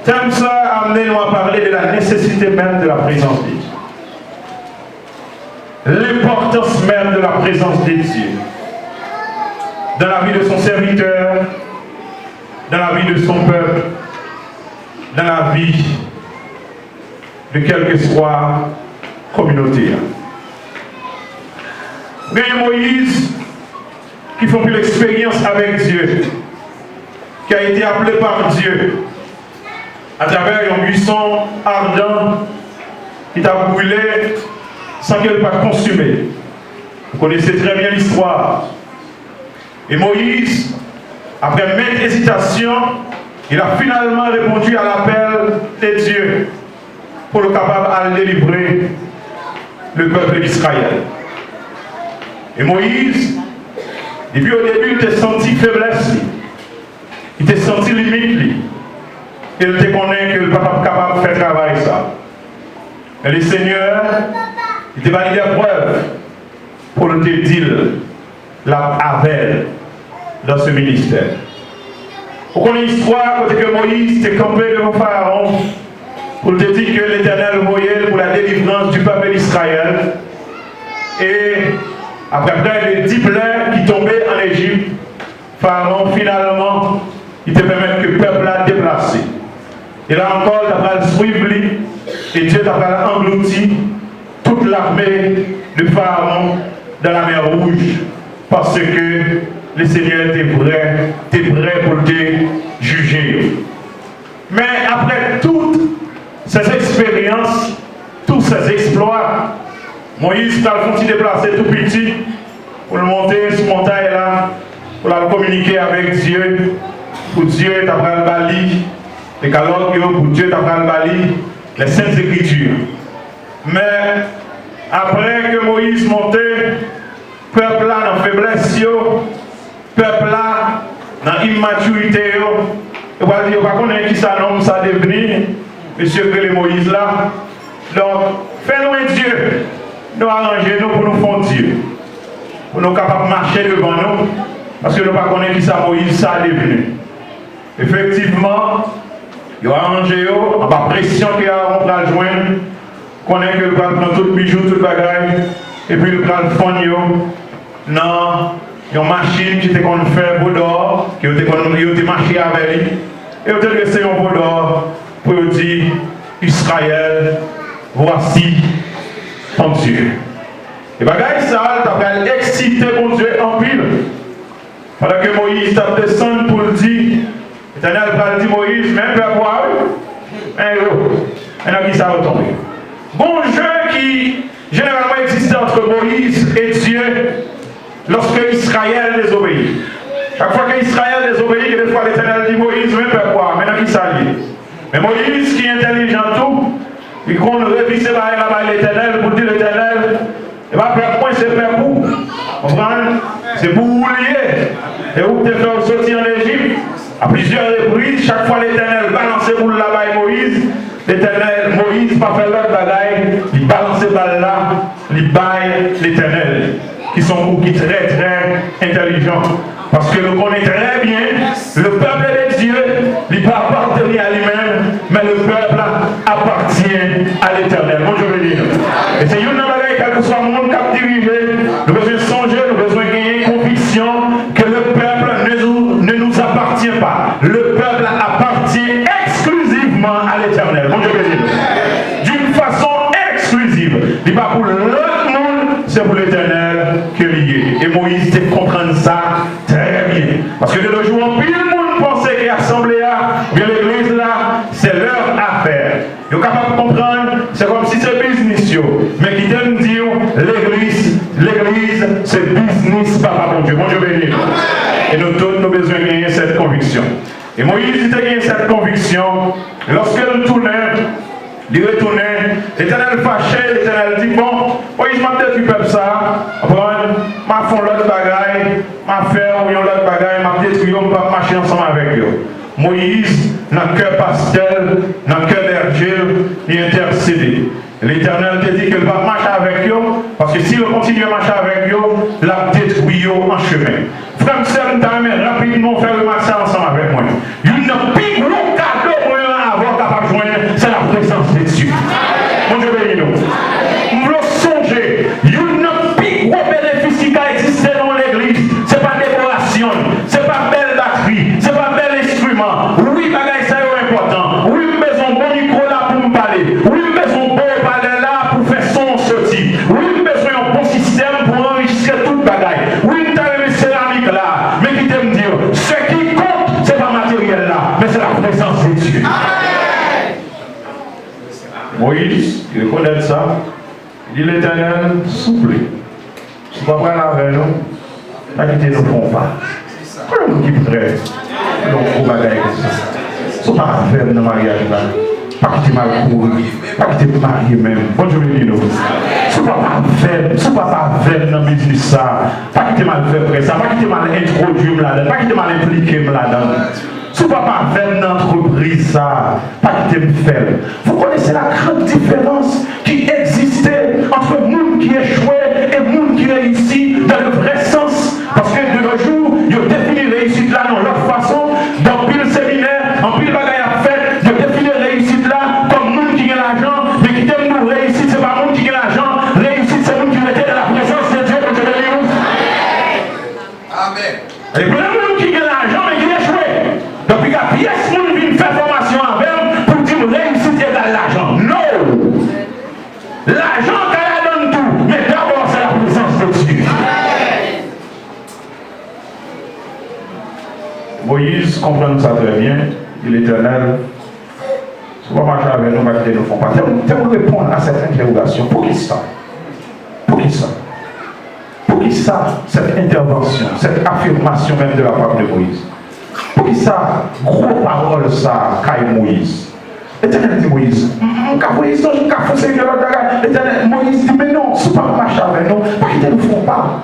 Thème ça a amené nous à parler de la nécessité même de la présence de Dieu. L'importance même de la présence de Dieu dans la vie de son serviteur, dans la vie de son peuple, dans la vie de quelle que soit communauté. Mais Moïse, qui font plus l'expérience avec Dieu, qui a été appelé par Dieu à travers un buisson ardent qui t'a brûlé sans qu'elle ne soit consumée. Vous connaissez très bien l'histoire. Et Moïse, après maintes hésitations, il a finalement répondu à l'appel de Dieu pour le capable de délivrer le peuple d'Israël. Et Moïse, depuis au début, il t'a senti faiblesse, il t'a senti limite, il te connaît que le papa est capable de faire travail ça. Et le Seigneur, il t'a validé la preuve pour te dire la avec dans ce ministère. Vous connaissez l'histoire quand que Moïse était campé devant Pharaon pour te dire que l'Éternel voyait pour la délivrance du peuple d'Israël. Et après près de 10 plaies qui tombaient en Égypte, Pharaon finalement, il te permet que le peuple a déplacé. Et là encore, tu vas le suivre et Dieu t'a englouti toute l'armée de Pharaon dans la mer Rouge parce que le Seigneur était prêt pour te juger. Mais après toutes ces expériences, tous ces exploits, Moïse t'a continué de déplacer tout petit pour le monter sur montagne là, pour la communiquer avec Dieu, pour Dieu t'a pris le bali, et qu'alors que pour Dieu t'a pris le bali, les saintes écritures. Mais après que Moïse montait, peuple là dans la faiblesse, peuple là dans l'immaturité, et on va dire, on va connaître qui ça nomme ça devenir, monsieur Grélé Moïse là. Donc, fais-nous un Dieu, nous arranger nous pour nous faire Dieu, pour nous capables de marcher devant nous, parce que nous ne connaissons pas qui ça Moïse ça devenu. Effectivement, il a arrangé, en bas pression qu'il a, on va le joindre, qu'on est que le va prendre tout le bijou, tout le bagage, et puis le va le fondre dans une machine qui était qu'on fait beau d'or, qui était marché avec lui, et on a laissé un beau d'or pour dire Israël, voici ton Dieu. Et bagage ça, tu as excité mon Dieu en pile. Pendant que Moïse t'a descendu pour le dire, l'Éternel va dire Moïse, même pas boire, maintenant qui ça va tomber. Bon jeu qui généralement existait entre Moïse et Dieu lorsque Israël désobéit. Chaque fois qu'Israël désobéit, des fois l'Éternel dit Moïse, même pas boire, maintenant qui ça lié. Mais Moïse qui est intelligent tout, il compte réviser là-bas l'Éternel pour dire l'Éternel, il va faire point, c'est faire pour. C'est pour oublier. Et où te faire sortir en Égypte, à plusieurs reprises, chaque fois l'Éternel balançait pour là-bas Moïse, l'Éternel, Moïse, pas faire l'autre bagaille, il balançait balle là, il baille l'Éternel, qui sont qui très très intelligents. Parce que nous connaissons très bien, le peuple de Dieu, il ne peut appartenir à lui-même, mais le peuple appartient à l'Éternel. Bon, je veux dire. Et c'est une bagaille, quel que soit le monde qui a dirigé, nous devons songer, nous devons gagner conviction que le peuple ne nous appartient pas. Le peuple appartient exclusivement à l'Éternel. Bon, je veux dire. D'une façon exclusive. Il n'est pas pour l'autre monde, c'est pour l'Éternel qui est lié. Et Moïse te comprendre ça très bien. Parce que de nos jours, pile le monde pensait que l'Assemblée là, bien l'église là, c'est leur affaire. Vous êtes capable de comprendre, c'est comme si c'est business, mais qui t'aime dire, l'église, c'est business, papa, mon Dieu béni. Et nous tous, nous avons besoin de gagner cette conviction. Et Moïse, il a gagné cette conviction, lorsque nous tournons, il retourne, l'Éternel fâché, l'Éternel dit, bon, Moïse m'a dit, tu peux ça, m'a fait l'autre bagaille, m'a fait l'autre bagaille, m'a détruit, on ne peut pas marcher ensemble avec eux. Moïse, dans le cœur pastel, dans le cœur d'Hergile, il intercédé. L'Éternel te dit qu'il va marcher avec eux, parce que s'il continue à marcher avec eux, il va détruire en chemin. Frère, c'est rapidement faire le marché ensemble avec moi. Il n'y a plus gros cadeau pour avoir capable de joindre, c'est la présence de Dieu. Mon Dieu béni nous. Nous voulons songer, il n'y a plus gros bénéfice qui existe dans l'église. Ce n'est pas décoration, ce n'est pas belle batterie, ce n'est pas bel instrument. Oui, bagaille, ça est important. Oui, nous besoin bon micro là pour me parler. Oui, nous besoin bon parler là pour faire son sortie. Oui, nous besoin un bon système pour enregistrer toute bagaille. Oui, nous avons une céramique là. Mais qui t'aime dire, ce qui compte, ce n'est pas matériel là, mais c'est la présence de Dieu. Moïse, il reconnaît ça. Il dit l'Éternel, souple. Tu vas prendre avec nous. Pas quitter nos fonds pas. Comment qui voudrait donc au bagage comme ça. Ce n'est pas faire dans le mariage là. Pas quitter mal courir. Pas quitter marier même. Bon Dieu béni nous. Ce n'est pas faire dans le business ça. Pas quitter mal faire après ça. Pas quitter mal introduire là-dedans. Pas quitter mal impliquer là-dedans. Ce n'est pas faire dans l'entreprise ça. Pas quitter me faire. Vous connaissez la grande différence qui existait entre le monde qui échouait et le monde qui réussit dans le vrai sens. Parce que de nos jours, ils ont défini réussite là dans leur façon. Dans pile séminaire, en pile bagaille à faire, ils ont défini réussite là comme monde qui a l'argent. Mais qui t'aime nous réussite, c'est pas monde qui a l'argent. Réussite, c'est monde qui était dans la présence de Dieu pour te bénir. Amen. Et plein de monde qui a l'argent, mais qui échoué. Depuis qu'à pièce, monde vient faire formation avec pour dire réussite égale l'argent. Non! L'argent, qu'elle donne tout, mais d'abord, c'est la présence de Dieu. Moïse comprend ça très bien. Il est éternel. Si vous marchez avec nous, ne nous font pas. T'aimes répondre à cette interrogation. Pour qui ça? Pour qui ça? Pour qui ça, cette intervention, cette affirmation même de la part de Moïse? Pour qui ça, gros parole ça, Caille Moïse? L'Éternel dit Moïse, Moïse dit, mais non, si pas marcher avec nous, pas qu'ils ne nous font pas.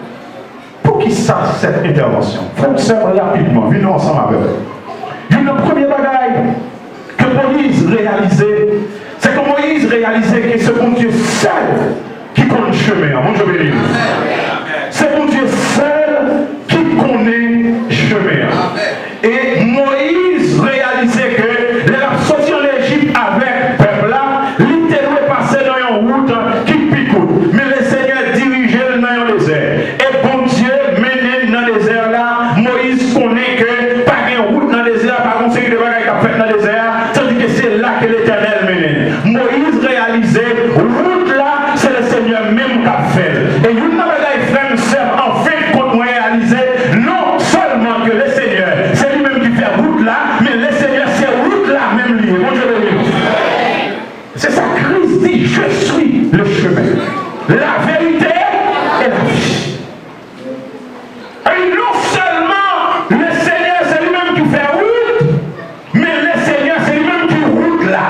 Pour qui ça, cette intervention? Frère, sœur, rapidement, venons ensemble avec eux. Il y a le premier bagaille que Moïse réalisait, c'est que Moïse réalisait que c'est mon Dieu seul qui connaît le chemin. Mon Dieu béni. C'est mon Dieu seul qui connaît le chemin. Et Moïse réalisait que les sorti en Égypte avec le peuple là, littéralement passé dans une route qui picoute. Mais le Seigneur dirigeait dans le désert. Et bon Dieu mené dans le désert là, Moïse connaît que pas de route dans le désert, pas de série de bagages qui a fait dans le désert, tandis que c'est là que l'Éternel menait. Moïse réalisait, route là, c'est le Seigneur même qui a fait. Et une bagaille frère, sœur, en fait, qu'on réalisait, non seulement que le Seigneur, c'est lui-même qui fait route là, mais le Seigneur, c'est route là même lié. Bon Dieu béni. C'est ça, Christ dit, je suis le chemin, la vérité et la vie. Et non seulement le Seigneur, c'est lui-même qui fait route, mais le Seigneur, c'est lui-même qui route là.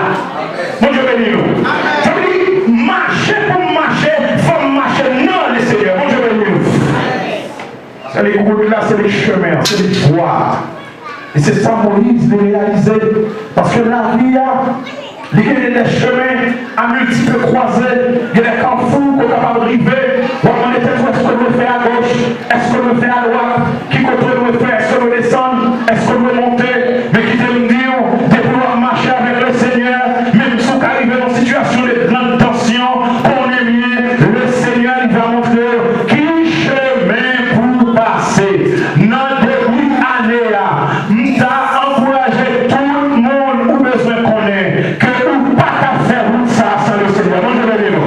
Bon Dieu béni nous. Ça veut dire, marcher pour marcher, il faut marcher dans le Seigneur. Bon Dieu béni nous. C'est les routes là, c'est les chemins, c'est les voies. Et c'est ça Moïse de réaliser. Parce que la vie il y a des chemins à multiples croisés, il y a des carrefours qu'on est capable de river. On est est-ce qu'on le fait à gauche, est-ce qu'on le fait à droite, qui côté le fait, est-ce qu'on le descend, est-ce qu'on le monter, mais qui te me dire de vouloir marcher avec le Seigneur, même si on arrive dans une situation de grande tension, qu'on est mieux, le Seigneur il va montrer qui chemin pour passer. Dans début année là, nous avons encouragé tout le monde ou besoin qu'on ait, que nous pas qu'à faire ça sans le Seigneur. Bon, je vais dire.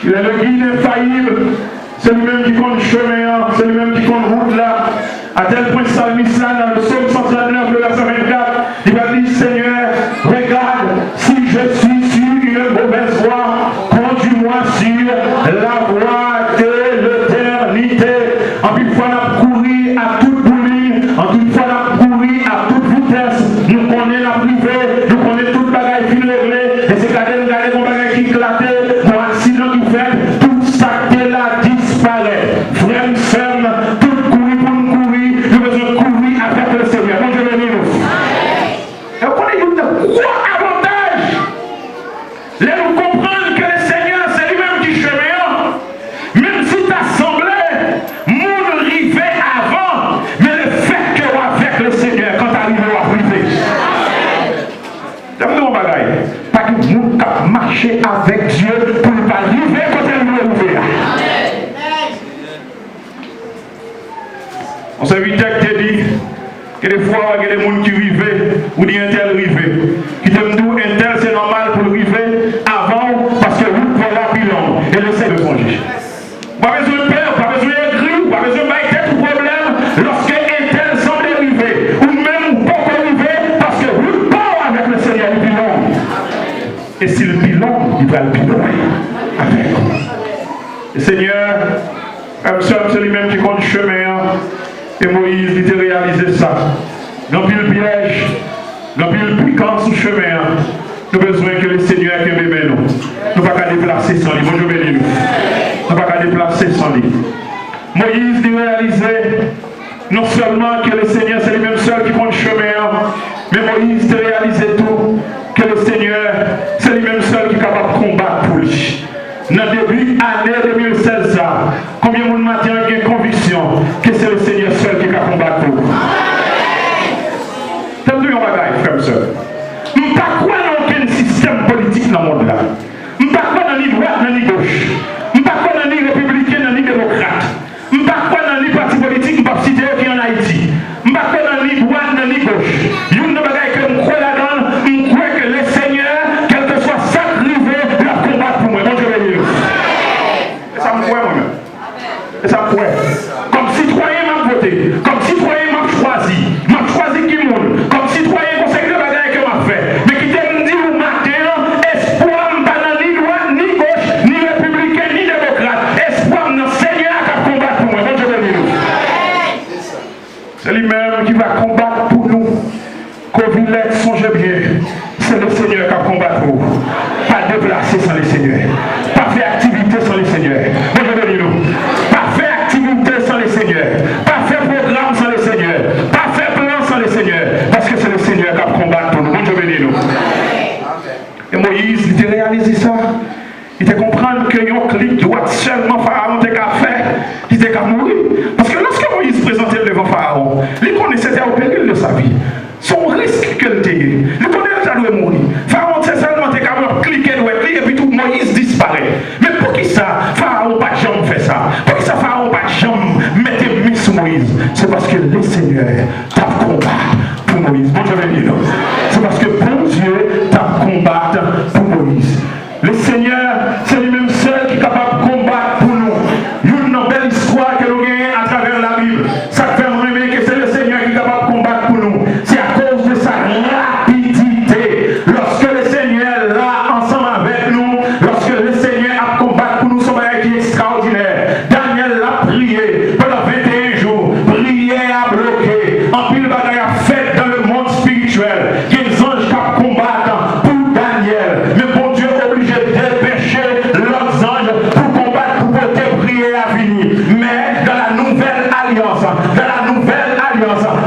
Il est le guide infaillible. C'est lui-même qui compte le chemin, c'est lui-même qui compte la route là. À tel point, Salmis là, dans le psaume 139, le verset 24, il va dire, Seigneur, regarde, si je suis sur une mauvaise voie, conduis-moi sur la voie de l'éternité. En plus, fois, on a couru à toute boulie, en toute fois, on a couru à toute vitesse. Nous connaissons la privée, nous connaissons toute bagaille qui réglée, et c'est quand même mon bagaille qui éclatait, mon accident qui fait, tout ça là disparaît. Frère, ferme, tout courir pour nous courir, nous devons courir avec le Seigneur. Bon Dieu béni nous. Et vous connaissez une gros avantage. Là, nous comprenons que le Seigneur, c'est lui-même qui chemin. Même si tu as semblé, mon rivé avant, mais le fait que vous avec le Seigneur, quand tu arrives à privé. J'aime mon bagaille. Pas que vous marchez avec Dieu pour ne pas arriver quand elle nous arrive. On s'invite à te dire que des fois, il y a des gens qui vivent ou des tel rivé. Qui te disent un tel c'est normal pour le river avant parce que vous prenez la bilan et le Seigneur de songer. Pas besoin de peur, pas besoin de gris, pas besoin de bailler tout problème lorsque un tel semble arriver ou même pas arriver parce que vous parlez avec le Seigneur du bilan. Et si le bilan, il va le bilan avec vous. Le Seigneur, c'est lui-même qui compte le chemin. Et Moïse, il a réalisé ça. Dans le piège, dans le piquant sous chemin, nous avons besoin que le Seigneur qui m'aime nous. Nous ne pouvons pas déplacer sans lui. Bonjour, béni nous. Nous ne pouvons pas déplacer sans lui. Moïse, il a réalisé non seulement que le Seigneur, c'est lui-même seul qui compte le chemin, mais Moïse, il a réalisé tout, que le Seigneur, c'est lui-même seul qui est capable de combattre pour lui. Dans le début de l'année 2016, combien de monde matin a une conviction que c'est le Seigneur seul qui a combattre pour vous? C'est un bagage, frère et soeur. Je ne sais pas quoi dans aucun système politique dans le monde là. Je ne sais pas quoi dans ni droite, ni gauche. Je ne sais pas quoi dans ni républicain, ni démocrate. Je ne sais pas quoi dans ni parti politique, je ne sais pas citer qui en Haïti. Je ne sais pas quoi dans ni droite, ni gauche. Il y a une bagaille que je crois là-dedans, je crois que le Seigneur, quel que soit ça arrivé, il a combattre pour moi. Bon, je vais dire. Et ça me croit moi-même. Et ça me croit. Comme citoyen, m'a voté. Comme citoyen, m'a choisi. M'a choisi qui monde. Comme citoyen, conseil de bagaille que m'a fait. Mais qui t'aime dire au matin, espoir, pas ni droite, ni gauche, ni républicain, ni démocrate. Espoir, non, Seigneur, qui va combattre pour moi. Bon, je vais dire. C'est lui-même qui va combattre pour nous. Covillette, songez bien. C'est le Seigneur qui va combattre pour vous. Pas déplacer sans le Seigneur. Pas faire activité sans le Seigneur. Bon, je vais dire. Pas faire activité sans le Seigneur. Pas faire programme sans le Seigneur. Pas faire plan sans le Seigneur. Parce que c'est le Seigneur qui va combattre pour nous. Bon, je vais dire. Et Moïse, il a réalisé ça. Il a compris que yon clic droit seulement Pharaon était qu'à faire. Il était qu'à mourir. Parce que lorsque Moïse présentait devant Pharaon, il connaissait c'était au péril de sa vie. Son risque qu'elle était. Il connaissait qu'elle doit mourir. Pharaon c'est seulement qu'à cliquer et puis tout Moïse disparaît. Mais pour qui ça Pharaon pas jamais fait ça? Pour qui ça Pharaon pas jamais mettait mis sur Moïse? C'est parce que le Seigneur t'a combattu pour Moïse. Bon, je vais dire. C'est parce que bon Dieu t'a combattu pour Moïse. Le Seigneur, c'est lui-même seul qui est capable de combattre pour nous. Une belle histoire que nous gagnons à travers la Bible. Ça fait remarquer que c'est le Seigneur qui est capable de combattre pour nous. C'est à cause de sa rapidité. Lorsque le Seigneur est là ensemble avec nous, lorsque le Seigneur a combattu pour nous, son bagage qui est extraordinaire. Daniel l'a prié pendant 21 jours. Prière à bloquer. En pile bagaille a fait dans le monde spirituel. Il y a des anges qui combattent pour Daniel. Mais bon Dieu est obligé de dépêcher leurs anges pour combattre, pour porter prier à venir. Mais dans la nouvelle alliance,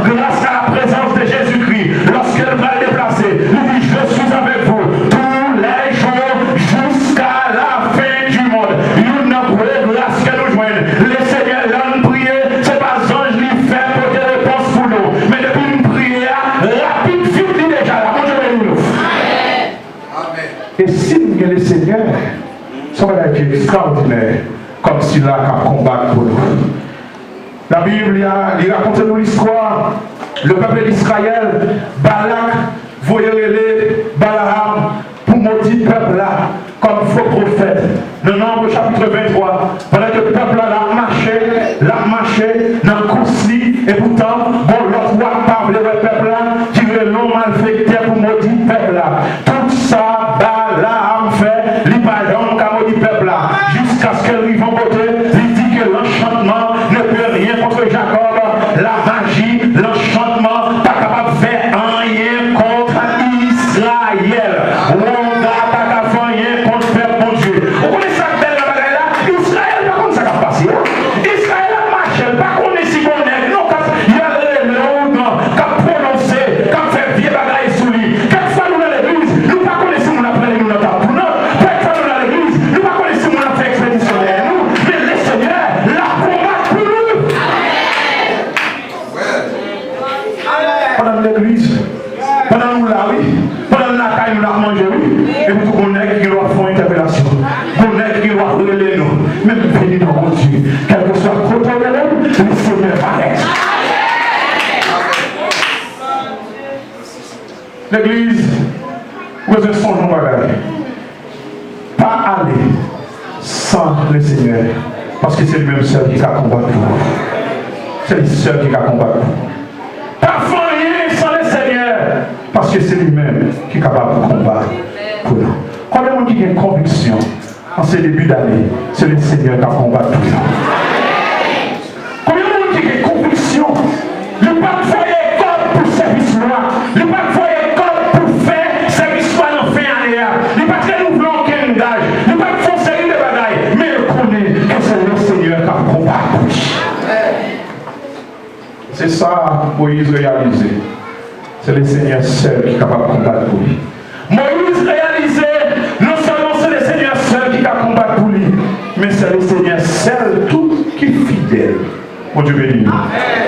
grâce à la présence de Jésus-Christ, lorsqu'elle va le déplacer, il dit je suis avec vous tous les jours jusqu'à la fin du monde. Il n'a pas grâce que nous joignent. Le Seigneur l'a prié, c'est pas ange qui fait pour des réponses pour nous. Mais depuis une prière rapide, vite déjà là. Bon, je vais nous. Et si nous avons le Seigneur, ça va être extraordinaire, comme s'il a qu'à combattre pour nous. La Bible, il raconte nous l'histoire. Le peuple d'Israël, Balak, voyez les Balaam, pour maudire le peuple là, comme un faux prophète. Dans Nombre chapitre 23, pendant que le peuple l'a marché dans le course, et pourtant, bon, l'autre roi parle le peuple là, qui veut l'homme malfecté pour maudire le peuple là. Tout ça, là, fait, il pas d'homme qui a maudit le peuple là. Jusqu'à ce qu'elle arrive en côté, il dit que l'enchantement ne peut rien contre Jacob. La magie, l'enchantement, pas capable de faire rien contre Israël. On n'a pas capable de faire rien contre le peuple bon Dieu. Vous connaissez ça belle la bagaille là? Israël, par contre, ça va passer. Israël a marché, pas qu'on est si qu'on est. Non, il y a les noms qui a prononcé, qui a fait vieux bagaille sous lui. Quelquefois nous dans l'église, nous ne connaissons pas mon appel, nous dans ta pour nous. Quelquefois nous dans l'église, nous ne connaissons pas mon appel expéditionnaire. Nous, mais le Seigneur la combat pour nous. Pendant l'église, pendant nous là, oui, pendant la caille, nous la manger, oui, et pour tout le monde qui doit faire une interpellation, qui doit relayer nous, même béni dans mon Dieu, quel que soit le côté de l'homme, le Seigneur paraît. L'église, vous avez son nom bagaille. Pas aller sans le Seigneur, parce que c'est le même seul qui va combattre pour vous. C'est le seul qui va combattre pour vous. Pas faire rien sans le Seigneur, parce que c'est lui-même qui est capable de combattre pour nous. Combien de monde qui a une conviction en ce début d'année, c'est le Seigneur qui a combattu pour nous. Combien de monde qui a une conviction, le pas de faire école pour service loi, le pas de faire école pour faire service loi dans fin année, le pas de renouveler aucun gage, le pas de faire série de bagailles, mais il connaît que c'est le Seigneur qui a combattu pour lui. C'est ça Moïse réalisé. C'est le Seigneur seul qui est capable de combattre pour lui. Moïse réalisé, non seulement c'est le Seigneur seul qui est capable de combattre pour lui, mais c'est le Seigneur seul tout qui est fidèle. Mon Dieu béni.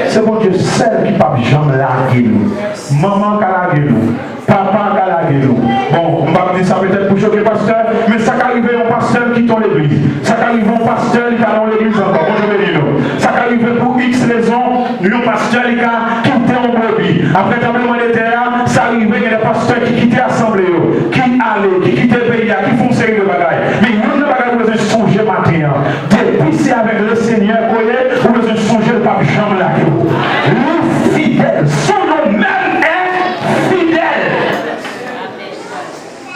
C'est mon Dieu seul qui ne peut jamais larguer nous. Maman qui a largué nous. Papa qui a largué nous. Bon, on va dire ça peut-être pour choquer le pasteur, mais ça qu'arrive un pasteur qui tombe l'église. Ça qu'arrive un pasteur qui va dans l'église encore. Mon Dieu béni nous. Ça qu'arrive pour X raisons, un pasteur qui a quitté un brebis. Après le tremblement de terre, ça arrive, il y a des pasteurs qui quittent l'assemblée, qui allaient, qui quittent le pays, qui font une série de bagailles. Mais il y a une bagaille où vous êtes songé matin. Depuis c'est avec le Seigneur qu'on est, vous êtes songé le pape Jean Laguerre. Le fidèle, son nom même est fidèle.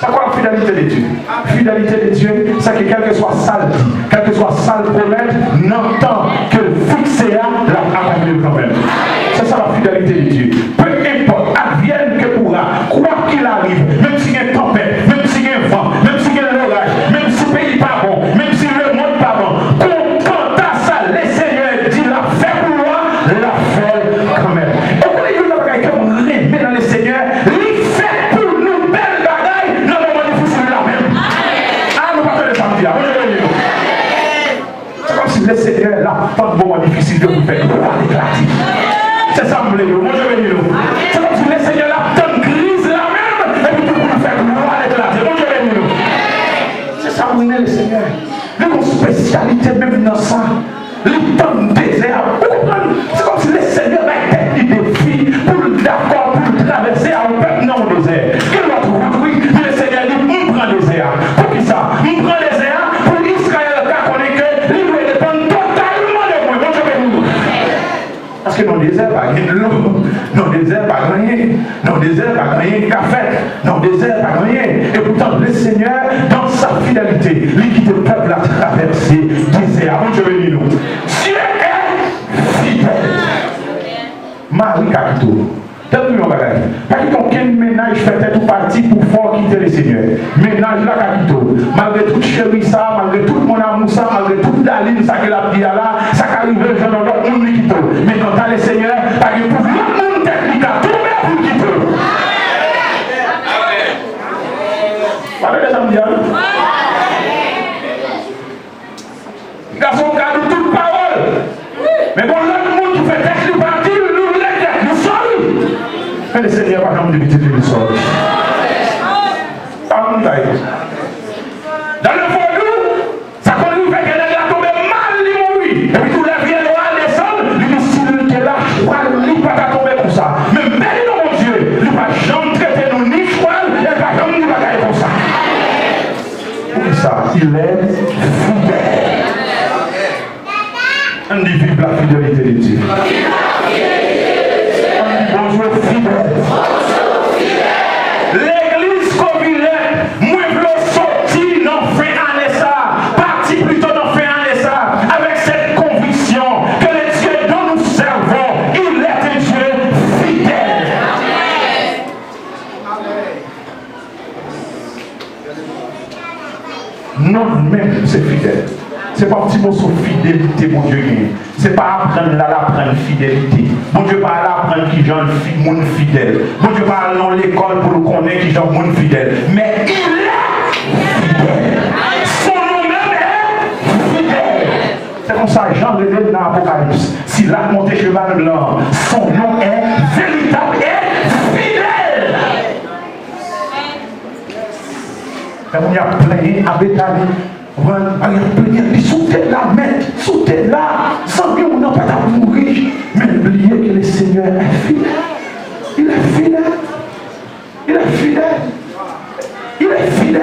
C'est quoi la fidélité de Dieu? La fidélité de Dieu, c'est que quel que soit sale dit, quel que soit sale promette, n'entend que fixer la accomplir quand même. C'est ça la fidélité de Dieu. Peu importe, advienne que pourra, quoi qu'il arrive, même s'il y a une tempête, même s'il y a un vent, même s'il y a un orage, même si le pays n'est pas bon, même si le monde n'est pas bon, quand à ça, le Seigneur dit la fait pour moi, la fait quand même. Et vous voyez, il y a une bagaille que vous remet dans le Seigneur, il fait pour nous belle bagaille dans le moment difficile là même. Ah, nous partons de samedi là. C'est comme si le Seigneur, là, tant de moments difficiles que vous faites, vous pas éclater. C'est ça, mon Dieu, c'est comme si le Seigneur là, tant de crise là même, et puis tout vous fait gloire éclater. Mon Dieu, c'est ça, vous le Seigneur. Une spécialité même dans ça. Le temps de désert. Vous comprenez? C'est comme si le Seigneur a été défi pour d'accord, pour traverser un peuple non au désert. Quel autre oui, le Seigneur dit, on prend le désert. Pour qui ça? On prend le désert pour Israël, car on est que lui doit dépendre totalement de moi. Mon Dieu, parce que dans le désert, pas de l'eau. Dans le désert, pas rien. Dans le désert, pas rien de café. Dans le désert, pas rien. Et pourtant, le Seigneur, dans sa fidélité, lui qui le peuple a traversé le désert. Mon Dieu, bénis nous. Dieu est fidèle. Marie Capito. Donne-nous un bagage. Pas qu'il y ait aucun ménage fait tout parti pour faire quitter le Seigneur. Ménage là, Capito. Malgré tout chéri ça, malgré tout mon amour ça, malgré toute la ligne ça qu'il a dit là, ça qu'arrive les gens dans l'autre monde qui peut. Mais quand t'as le Seigneur, pas qu'il pour l'autre monde technique à tout le monde qui peut. Parlez de samedi. Garçon garde toute parole. Mais bon, l'autre monde qui fait texte du parti, nous l'aide, nous sommes. Mais le Seigneur va jamais débiter de nous sortir. Dans le fond, nous, ça conduit à quelqu'un qui a tombé mal, il mourit. Et puis tout le vient de descendre, il dit si il est là, il ne va pas tomber comme ça. Mais béni mon Dieu, il ne va jamais traiter nous ni choix, il ne va jamais nous bagailler comme ça. Pour ça, fidélité de Dieu. Bon Dieu fidèle. L'église Covilette, moi je veux sortir dans fin année ça, partir plutôt dans fin année ça, avec cette conviction que le Dieu dont nous servons, il est un Dieu fidèle. Non-même, c'est fidèle. C'est pas un petit mot sur fidélité, mon Dieu. C'est pas apprendre là, apprendre fidélité. Mon Dieu, pas là apprendre qui genre monde fidèle. Mon Dieu, pas dans l'école pour nous connaître qui genre monde fidèle. Mais il est fidèle. Son nom même est fidèle. C'est comme ça, Jean le dit dans l'Apocalypse. S'il a monté cheval blanc, son nom est véritable et fidèle. Quand on y a plein à Béthanie, il sautait là, mais sautait là, sans que on n'a pas à mourir. Mais oubliez que le Seigneur est fidèle. Il est fidèle. Il est fidèle. Il est fidèle.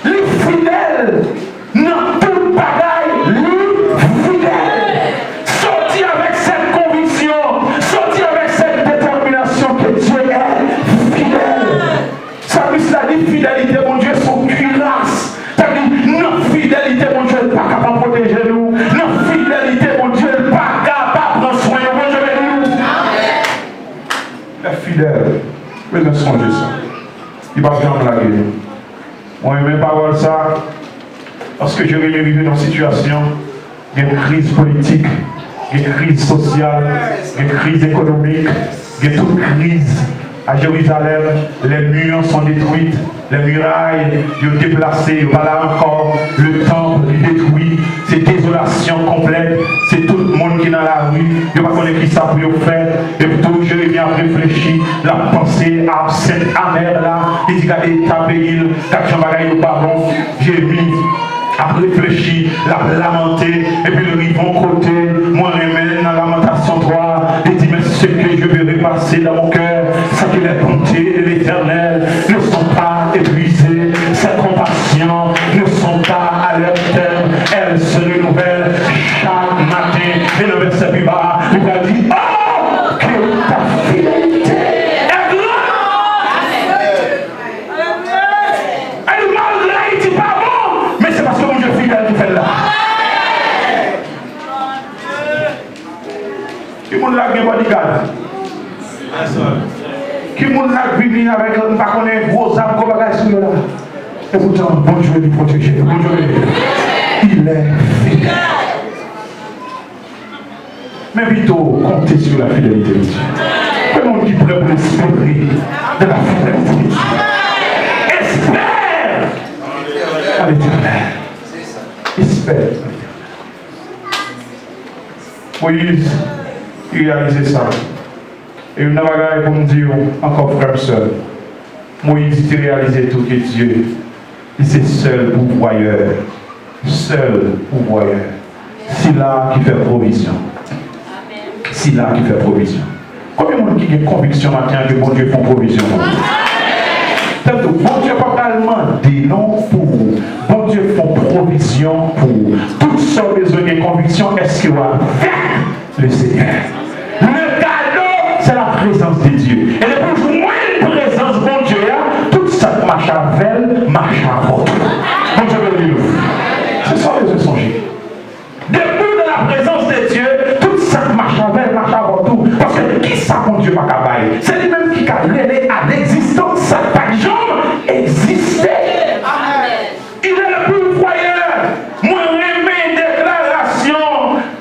Il est fidèle. Dans tout bagaille, il est fidèle. Sorti avec cette conviction, sorti avec cette détermination que Dieu est fidèle. Ça veut dire fidélité, mon Dieu, son cuirasse. Notre fidélité, mon Dieu, n'est pas capable de protéger nous. Notre fidélité, mon Dieu, n'est pas capable de prendre soin de nous. Il est fidèle. Mais ne songez ça. Il va bien blaguer. On aime pas ça. Parce que je vais vivre dans une situation, il y a une crise politique, il y a une crise sociale, il y a une crise économique, il y a toute crise. À Jérusalem, les murs sont détruits, les murailles sont déplacées, voilà encore, le temple est détruit, c'est désolation complète, c'est tout le monde qui est dans la rue, il ne va pas connaître qui ça pour faire, et plutôt Jérémie a réfléchi, la pensée absente, amère là, il dit qu'elle est tapée, qu'elle Jean-Bagaille au baron, Jérémie a réfléchi, l'a lamenté, et puis le rivon côté, moi remène dans la lamentation 3, et dit, mais ce que je verrai passer dans mon cœur, c'est que les bontés de l'Éternel ne sont pas épuisées, ses compassions ne sont pas à leur terme, elles se renouvellent chaque matin. Et le verset plus bas, il a dit, oh, que ta fidélité est grande! Elle malgré, il dit pas bon, mais c'est parce que mon Dieu fidèle qui fait là. Qui moun la gen bodyguard? Qui moun la vini avec un pas connaît gros âme comme bagage sur là. Et pourtant, bon Dieu lui protéger. Bon Dieu, il est fidèle. Mais plutôt, comptez sur la fidélité de Dieu. Le monde qui pourrait vous espérer de la fidélité de Dieu. Espère à l'Éternel. Espère. Moïse, il réalisait ça. Et une bagaille pour me dire, encore frère seul, Moïse il réalisé tout que Dieu, c'est seul pourvoyeur. Seul pourvoyeur. C'est là qui fait provision. C'est là qui fait provision. Combien de monde qui a une conviction matin que bon Dieu fait provision? Bon Dieu pas demander non pour vous. Bon Dieu fait provision pour vous. Toutes sortes de besoins et convictions, est-ce qu'il va faire le Seigneur? Le cadeau, c'est la présence de Dieu. Et le plus moins de présence, bon Dieu, toute cette marche à velle, marche à votre. Bon Dieu, bénis-nous. C'est ça les yeux songés. Depuis de la présence de Dieu, toute cette marche à velle, marche à votre. Parce que qui ça, mon Dieu, pas cabaye? C'est lui-même qui a révélé à l'existence, ça pas de jambe existait. Il est le plus voyeur. Moi, remets déclaration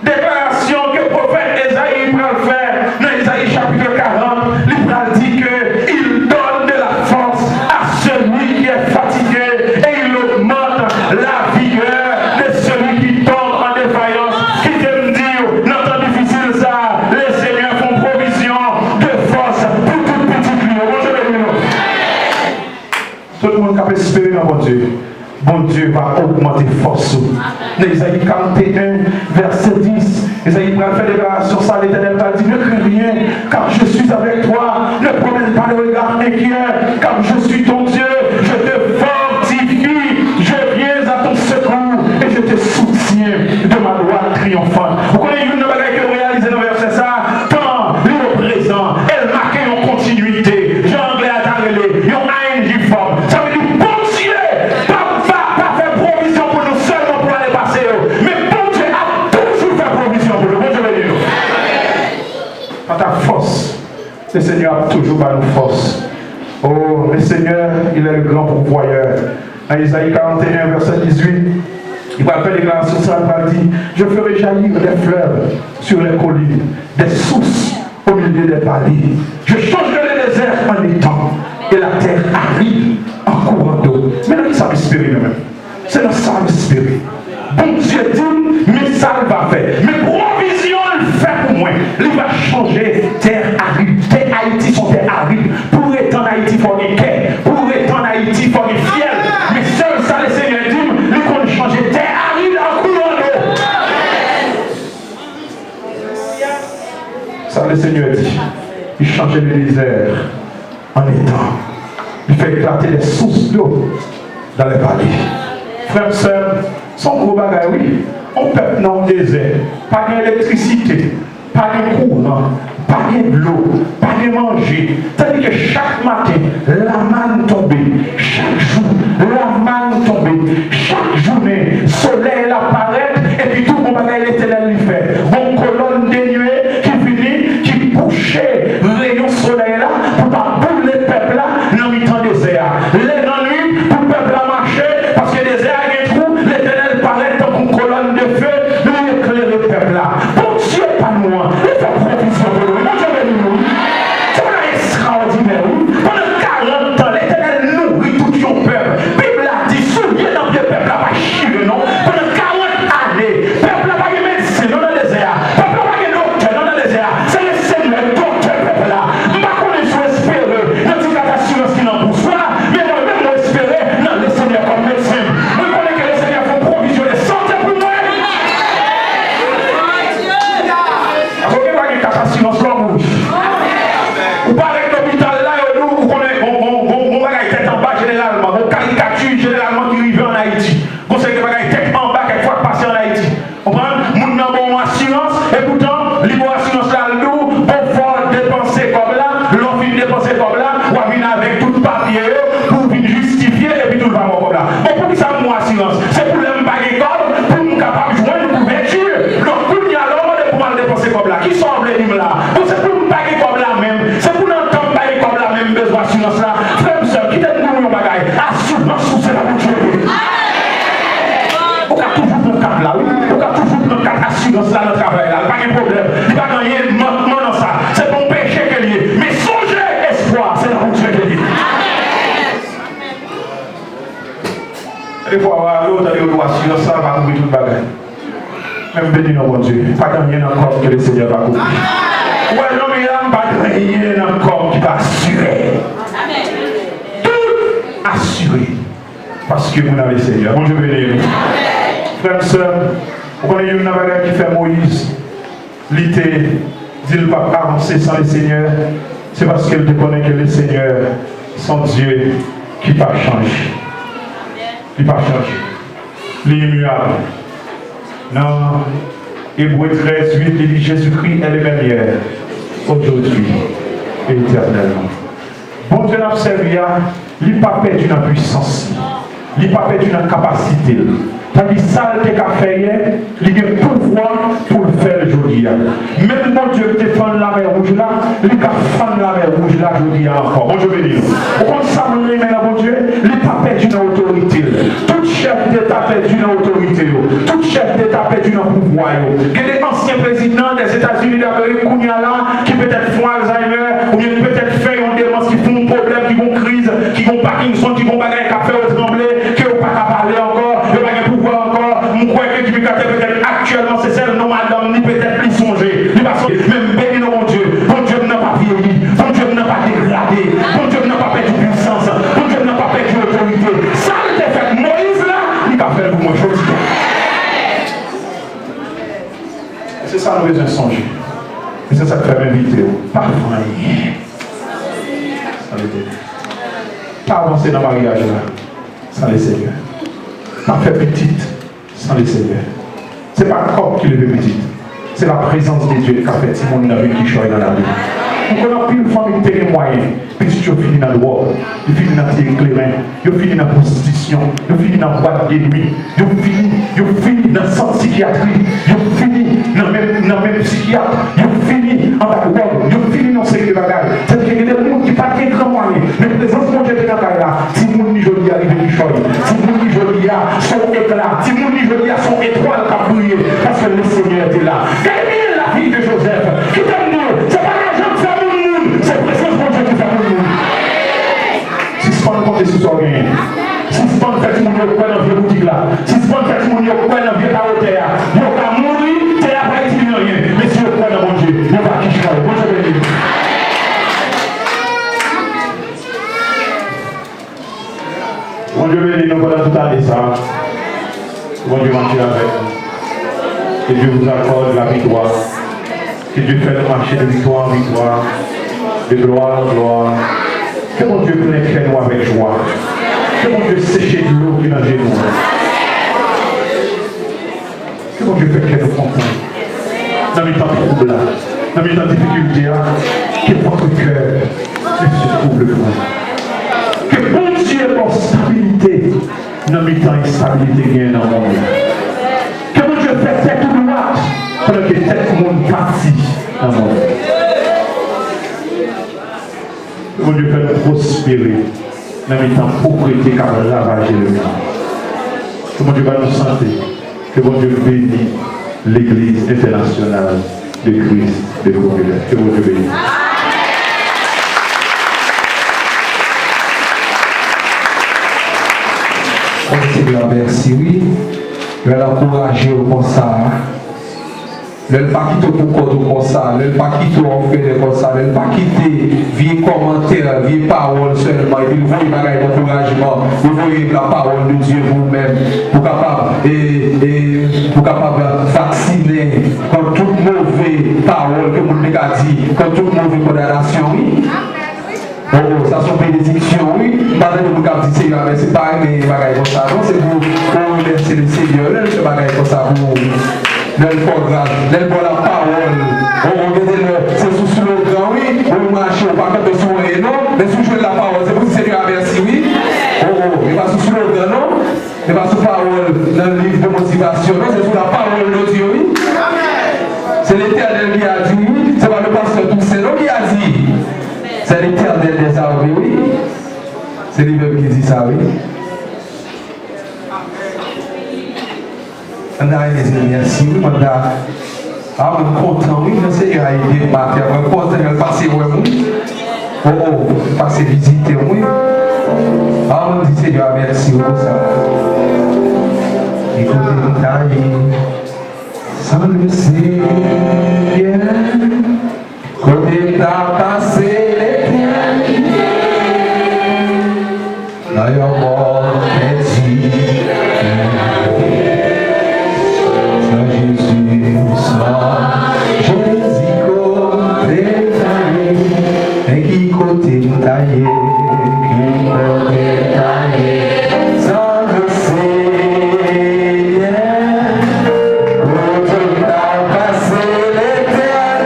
que le prophète Esaïe va faire dans Esaïe chapitre 40. Il va dire qu'il donne de la force à celui qui est fatigué et il augmente la vigueur de celui qui tombe en défaillance. Qui t'aime dire, dans temps difficile ça, les seigneurs font provision de force pour toute petite vie. Bonjour les amis. Tout le monde qui peut espérer dans mon Dieu. Bon Dieu va augmenter force. Dans Isaïe 41, verset 10, Isaïe va faire déclaration, ça l'Éternel va dire, ne crains rien, car je suis avec toi. Ne promène pas le regard inquiet, car je suis ton Dieu. Je te fortifie, je viens à ton secours et je te soutiens de ma loi triomphante. Vous connaissez une bagaille Le Seigneur, il est le grand pourvoyeur. Dans Isaïe 41, verset 18, il va faire déclaration sur la partie. Je ferai jaillir des fleuves sur les collines, des sources au milieu des vallées. Je changerai le désert en étang et la terre aride en courant d'eau. Mais là, ça m'espérer même. C'est dans ça m'espérer. Bon Dieu dit, mais ça il va faire. Mais provision, il fait pour moi. Il va changer terre aride. Terre Haïti sont terre aride. Pour être en Haïti, il faut une quai. Pour être en Haïti, il faut une fiel. Mais seul ça, le Seigneur dit, il faut changer terre aride en courant d'eau. Ça, le Seigneur dit, il change le désert en étang. Il fait éclater les sources d'eau dans les vallées. Frères et sœurs, son gros bagage, oui, on peut dans le désert, pas d'électricité, pas de courant, pas de l'eau, pas de manger. C'est-à-dire que chaque matin, la manne tombée, chaque jour, la manne tombée, chaque journée, le soleil apparaît, et puis tout mon bagage l'éternel lui fait. Bon colonne de nuée qui finit, qui bouchait le rayon soleil là, pour pas bouler le peuple là, dans le temps désert. Les dans nuit, pour le peuple là marcher, parce que le désert a un trou, l'éternel paraît comme une colonne de feu, lui éclaire le peuple là. Bon Dieu, pas moi, il fait provision pour nous. Mon Dieu, nous. C'est extraordinaire. Pendant 40 ans, l'éternel nourrit tout son peuple. Bible a dit, souviens dans le peuple là, pas chier, non? Pendant 40 années, le peuple là, pas de médecine, non dans le désert. Le peuple là, pas de docteur, non dans le désert. C'est le Seigneur, docteur, le peuple là. Je ne sais pas qu'on est espéré. Dans une assurance qui n'en pousse pas, mais moi-même, je espérer dans le Seigneur comme médecin. Je connais que le Seigneur fait provision de santé pour moi. Vous ne pas une catastrophe rouge. Vous parlez de l'hôpital là, nous, vous connaissez, on va tête en bas généralement, on caricature généralement qui arrive en Haïti. Vous savez que vous tête en bas quelquefois passer en Haïti. Vous comprenez? Nous n'avons pas assurance, et pourtant, l'assurance là, nous, on faut dépenser comme là, l'on finit dépenser comme là, on va venir avec tout le papier pour venir justifier et puis tout le va comme là. Bon, pour qui ça, mon assurance? C'est pour le baguer comme, pour nous capables de joindre une couverture. Donc, pour nous, alors, on est pour mal dépenser comme là. Qui sont les là? Donc, c'est pour nous baguer comme là même. C'est pour nous entendre baguer comme là même, besoin d'assurance là. Frère, soeur, qui t'aide nous, mon bagaille? Assurance, c'est la bouche. On a toujours le cap là, oui. On a toujours le cap assurance là, dans le travail là. Pas de problème. Il n'y a pas de rien dans ça. C'est bon péché qu'elle y est. Mais songez espoir, c'est la bouche qu'elle y est. Des fois, l'autre a dit assurance, ça va couvrir tout le bagage. Même béni non bon Dieu. Pas de rien encore que le Seigneur va couvrir. Ouais, non, mais il n'y a pas de rien encore qui va assurer. Tout assuré. Parce que vous avez le Seigneur. Bon Dieu béni. Frères et sœurs, vous connaissez une bagarre qui fait Moïse. L'été, dit le pape avancer sans le Seigneur. C'est parce qu'elle te connaît que le Seigneur, son Dieu, qui pas changé. Qui pas changé. L'immuable. Non. Hébreux 13, 8, il dit Jésus-Christ est le même hier, aujourd'hui et éternellement. Bon Dieu n'a servi à, il n'a pas perdu dans la puissance, il n'a pas perdu dans la capacité. Tandis que ça, il a fait hier, il a le pouvoir pour le faire aujourd'hui. Même mon Dieu qui défend la mer rouge là, il a fait la mer rouge là aujourd'hui encore. Bon Dieu béni. Au compte ça, mon Dieu, il n'a pas perdu dans l'autorité. Tout chef d'État perdu dans l'autorité. Tout chef d'État perdu dans le pouvoir. Il y a des anciens présidents des États-Unis d'Amérique qui peut-être font Alzheimer, ou bien peut-être fait une démence qui font un problème, qui vont crise, qui vont Parkinson, qui vont bagarre, qui fait trembler, qui n'ont pas qu'à parler encore, qui n'ont pas qu'à pouvoir encore. Je crois que qui peut-être actuellement c'est celle non madame, ni peut-être plus songer. Même béni mon Dieu. Mon Dieu n'a pas vieilli. Mon Dieu n'a pas dégradé. Mon Dieu n'a pas perdu puissance. Mon Dieu n'a pas perdu autorité. Ça il a fait Moïse là, il a fait pour moi aujourd'hui. C'est ça nous besoin de songer. Et c'est ça que fait m'inviter. Pas rien. Pas avancer dans le mariage là. Sans le Seigneur. Pas faire petite sans le Seigneur. Ce n'est pas le corps qui le fait petite. C'est la présence de Dieu qui a fait Simon dans la vie qui choisit dans la vie. On connaît plus une famille qui a des moyens. Petit, tu finis dans le droit. Tu finis dans le éclairé. Tu finis dans la prostitution. Tu finis dans la boîte de nuit. Tu finis dans la psychiatrie. Tu finis dans le même psychiatre, ils ont fini en bas de ils ont fini dans ces bagages. C'est-à-dire qu'il y a des gens qui ne sont pas grand moyen, mais la présence de mon Dieu est dans là. Si mon ni joli arrive du choix, si mon ni joli a son éclat, si mon ni joli a son étoile qui a brillé, parce que le Seigneur était là. Gagnez la vie de Joseph, qui donne nous, c'est pas l'argent qui fait mon monde, c'est la présence de mon Dieu qui fait mon monde. Si ce n'est pas compter sur son gain, si ce n'est pas fait mon Dieu dans la vie boutique là, si ce n'est pas fait mon Dieu dans la vie à hauteur, il n'y a pas mourir, c'est la vraie qui n'a rien, mais si on croit dans mon Dieu, il n'y a pas qui choisit. Bon Dieu béni. Bon Dieu béni, nous voilà tout à l'heure ça. Bon Dieu marche avec nous. Que Dieu vous accorde la victoire. Que Dieu fait le marché de victoire en victoire, de gloire en gloire. Que mon Dieu prenne nous avec joie. Que mon Dieu sèche de l'eau qui est dans les genoux. Que mon Dieu fait que nous contents. Dans les temps troubles, dans les temps de difficulté, que votre cœur ne se trouble pas. Que bon Dieu pour stabilité, dans les temps d'instabilité qui est dans le monde. Que mon Dieu fait tête droite, pendant que tête monde partie dans le monde. Que mon Dieu fait prospérer. Dans les temps pauvreté qui a ravagé le monde. Que mon Dieu va nous sentir. Que mon Dieu bénisse l'Église internationale de Christ de Coquelin. Que mon Dieu bénisse. Seigneur, merci, oui. Je vais l'encourager au comme ça. Le pas quitter pour code comme ça, le pas quitter en fait comme ça, le pas quitter via commentaire, via parole seulement, il faut y avoir d'encouragement, il faut y avoir la parole de Dieu vous-même, pour capable vacciner contre toute mauvaise parole que vous avez dit, contre toute mauvaise condamnation, oui. Oh, ça sont bénédictions, oui. Pas de vous dire Seigneur, mais c'est pas des bagages comme ça, non, c'est pour remercier le Seigneur, c'est des bagages comme ça pour l'important, la parole. On regarde c'est sous slogan, oui. On marche, on pas comme sur un non, mais sous jouer la parole, c'est pour le Seigneur, merci, oui. Oh, mais pas sous slogan, non, mais pas sous parole dans le livre de motivation, non, c'est sous la parole de Dieu, oui. C'est l'Éternel qui a dit, oui. C'est pas le pasteur Toussaint qui a dit. C'est l'Éternel des armées, oui. C'est lui-même qui dit ça, oui. On a merci, oui, on a. Ah, on est content, oui, le Seigneur a aidé le matin. On est content de passer, oui. Oh, passer visiter, oui. Ah, on dit Seigneur, merci, oui, ça. Écoutez, on a sans le Seigneur, côté t'as passé l'éternité, d'ailleurs mort petit, sans Jésus, sans Jésus côté taillé, et qui côté taillé, qui côté taillé, sans le Seigneur, côté t'as passé l'éternité.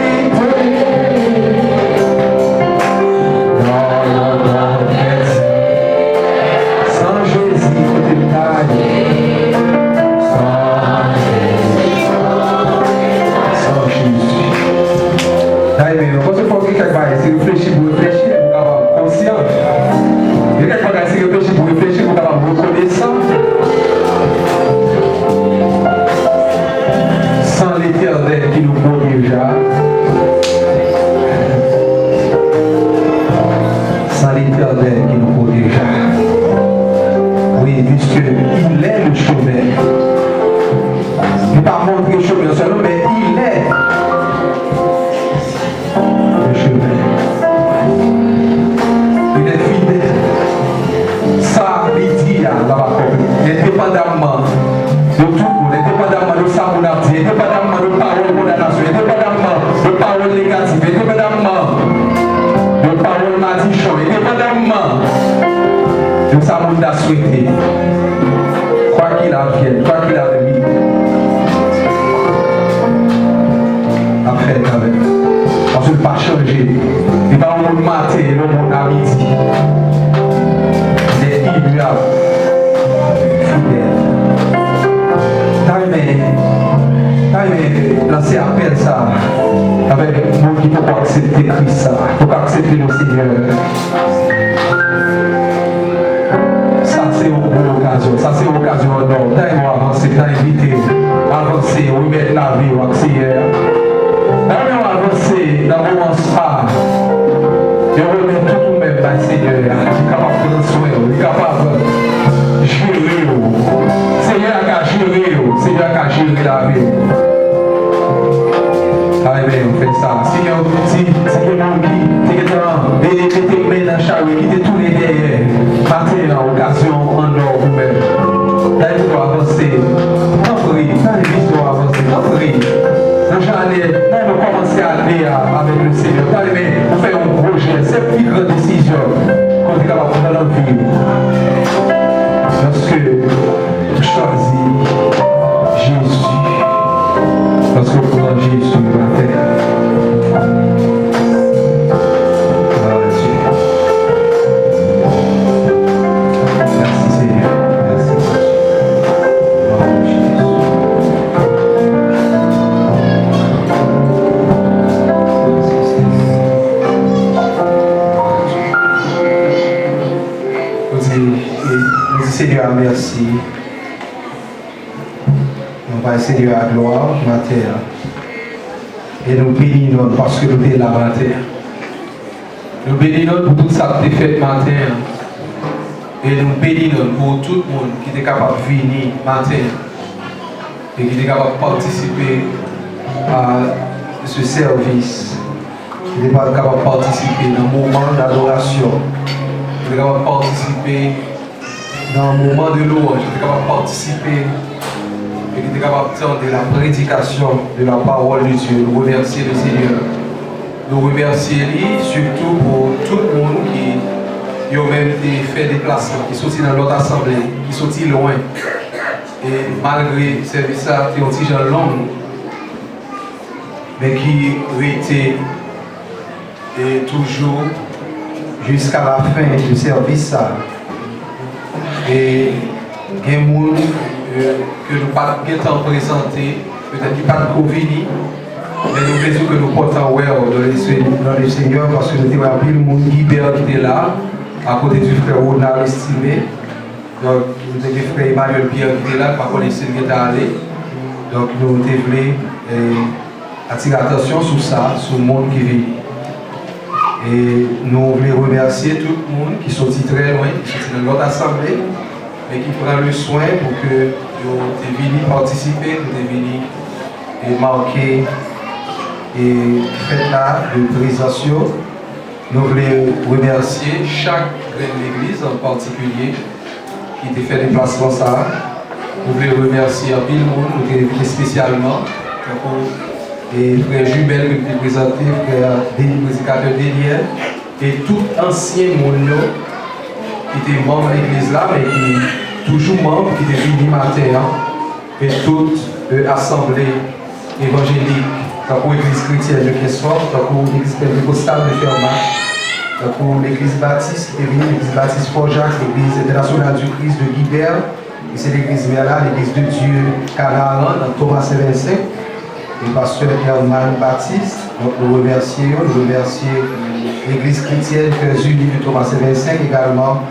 Sans l'Éternel qui nous protégera, sans l'Éternel qui nous protégera, oui, puisque il est le chemin. Il n'est pas montré le chemin seulement, mais il est le chemin. Il est fidèle. Ça, il dit à la parole, indépendamment de tout, indépendamment de ça qu'on a dit, indépendamment de parole de condamnation, indépendamment de parole négative, indépendamment de parole madichon, indépendamment de ça qu'on a souhaité. Quoi qu'il advienne, quoi qu'il arrive, après, parce qu'il n'a pas changé. Il va au matin, le monde à midi. Il est immuable, fidèle. Taille, lancer à accepter Christ, pour accepter le Seigneur. Ça c'est une bonne occasion, ça c'est une occasion non. T'as avancer, t'as invité, avancer, remettre la vie au Seigneur. T'as avancer dans le moment ça. Et remettre tout nous-mêmes dans le Seigneur, qui est capable de prendre soin, qui est capable de gérer. Seigneur a géré, Seigneur a géré la vie. Amen, on fait ça. Seigneur, si quelqu'un qui est dans les charrues, qui est tourné derrière, partez dans l'occasion en or vous-même. T'as une histoire avancée. T'en prie, t'as une histoire avancée. T'en prie. Dans nous commencer à aller avec le Seigneur. T'as aimé, on fait un projet. C'est une plus grande décision qu'on est capable de prendre dans la vie. Parce que on choisit Jésus. Parce que pour Jésus sur la terre. Gloire à Dieu. Merci Seigneur. Merci Jésus. Gloire à Jésus. Nous disons Seigneur merci. Nous va Seigneur à gloire matin. Et nous bénissons parce que nous sommes là matin. Nous bénissons pour tout ça que tu as fait matin. Et nous bénissons pour tout le monde qui est capable de venir matin. Et qui est capable de participer à ce service. Qui est capable de participer dans le moment d'adoration. Qui est capable de participer dans le moment de louange. Qui est capable de participer. Et qui est capable de la prédication de la parole de Dieu. Nous remercions le Seigneur. Nous remercions lui surtout pour tout le monde qui a même fait des placements, qui sont dans l'autre assemblée, qui sont loin. Et malgré ce service, qui ont été long, mais qui étaient toujours jusqu'à la fin du service. Et il y a des gens que nous pas présenté, peut-être qu'ils pas de venir, mais nous plaisons que nous portons dans le Seigneur parce que nous avons vu le monde qui était là, à côté du frère Ronald estimé. Donc nous avons le frère Emmanuel Pierre qui était là, par contre il est allé. Donc nous devons attirer l'attention sur ça, sur le monde qui vit. Et nous voulons remercier tout le monde qui sont très loin, qui sont dans notre assemblée, mais qui prend le soin pour que nous puissions participer, nous puissions marquer et faire là de présentation. Nous voulons remercier chaque église en particulier qui a fait des placements ça. Nous voulons remercier un peu le monde, nous voulons spécialement et frère Jumel que nous présenté, frère prédicateur Daniel et tout ancien monde qui était membre de l'église là, mais qui toujours membre, qui était venu matin, et toute assemblée évangélique, pour l'église chrétienne de Kessor, pour l'église pentecôtale de Fermat, pour l'église baptiste qui est venue, l'église baptiste Fort-Jacques, l'église internationale du Christ de Guibert, et c'est l'église Merla, l'église de Dieu Canaan, dans Thomas 25, et pasteur Herman Baptiste. Donc nous remercions l'église chrétienne Frères Unis de Thomas 25 également,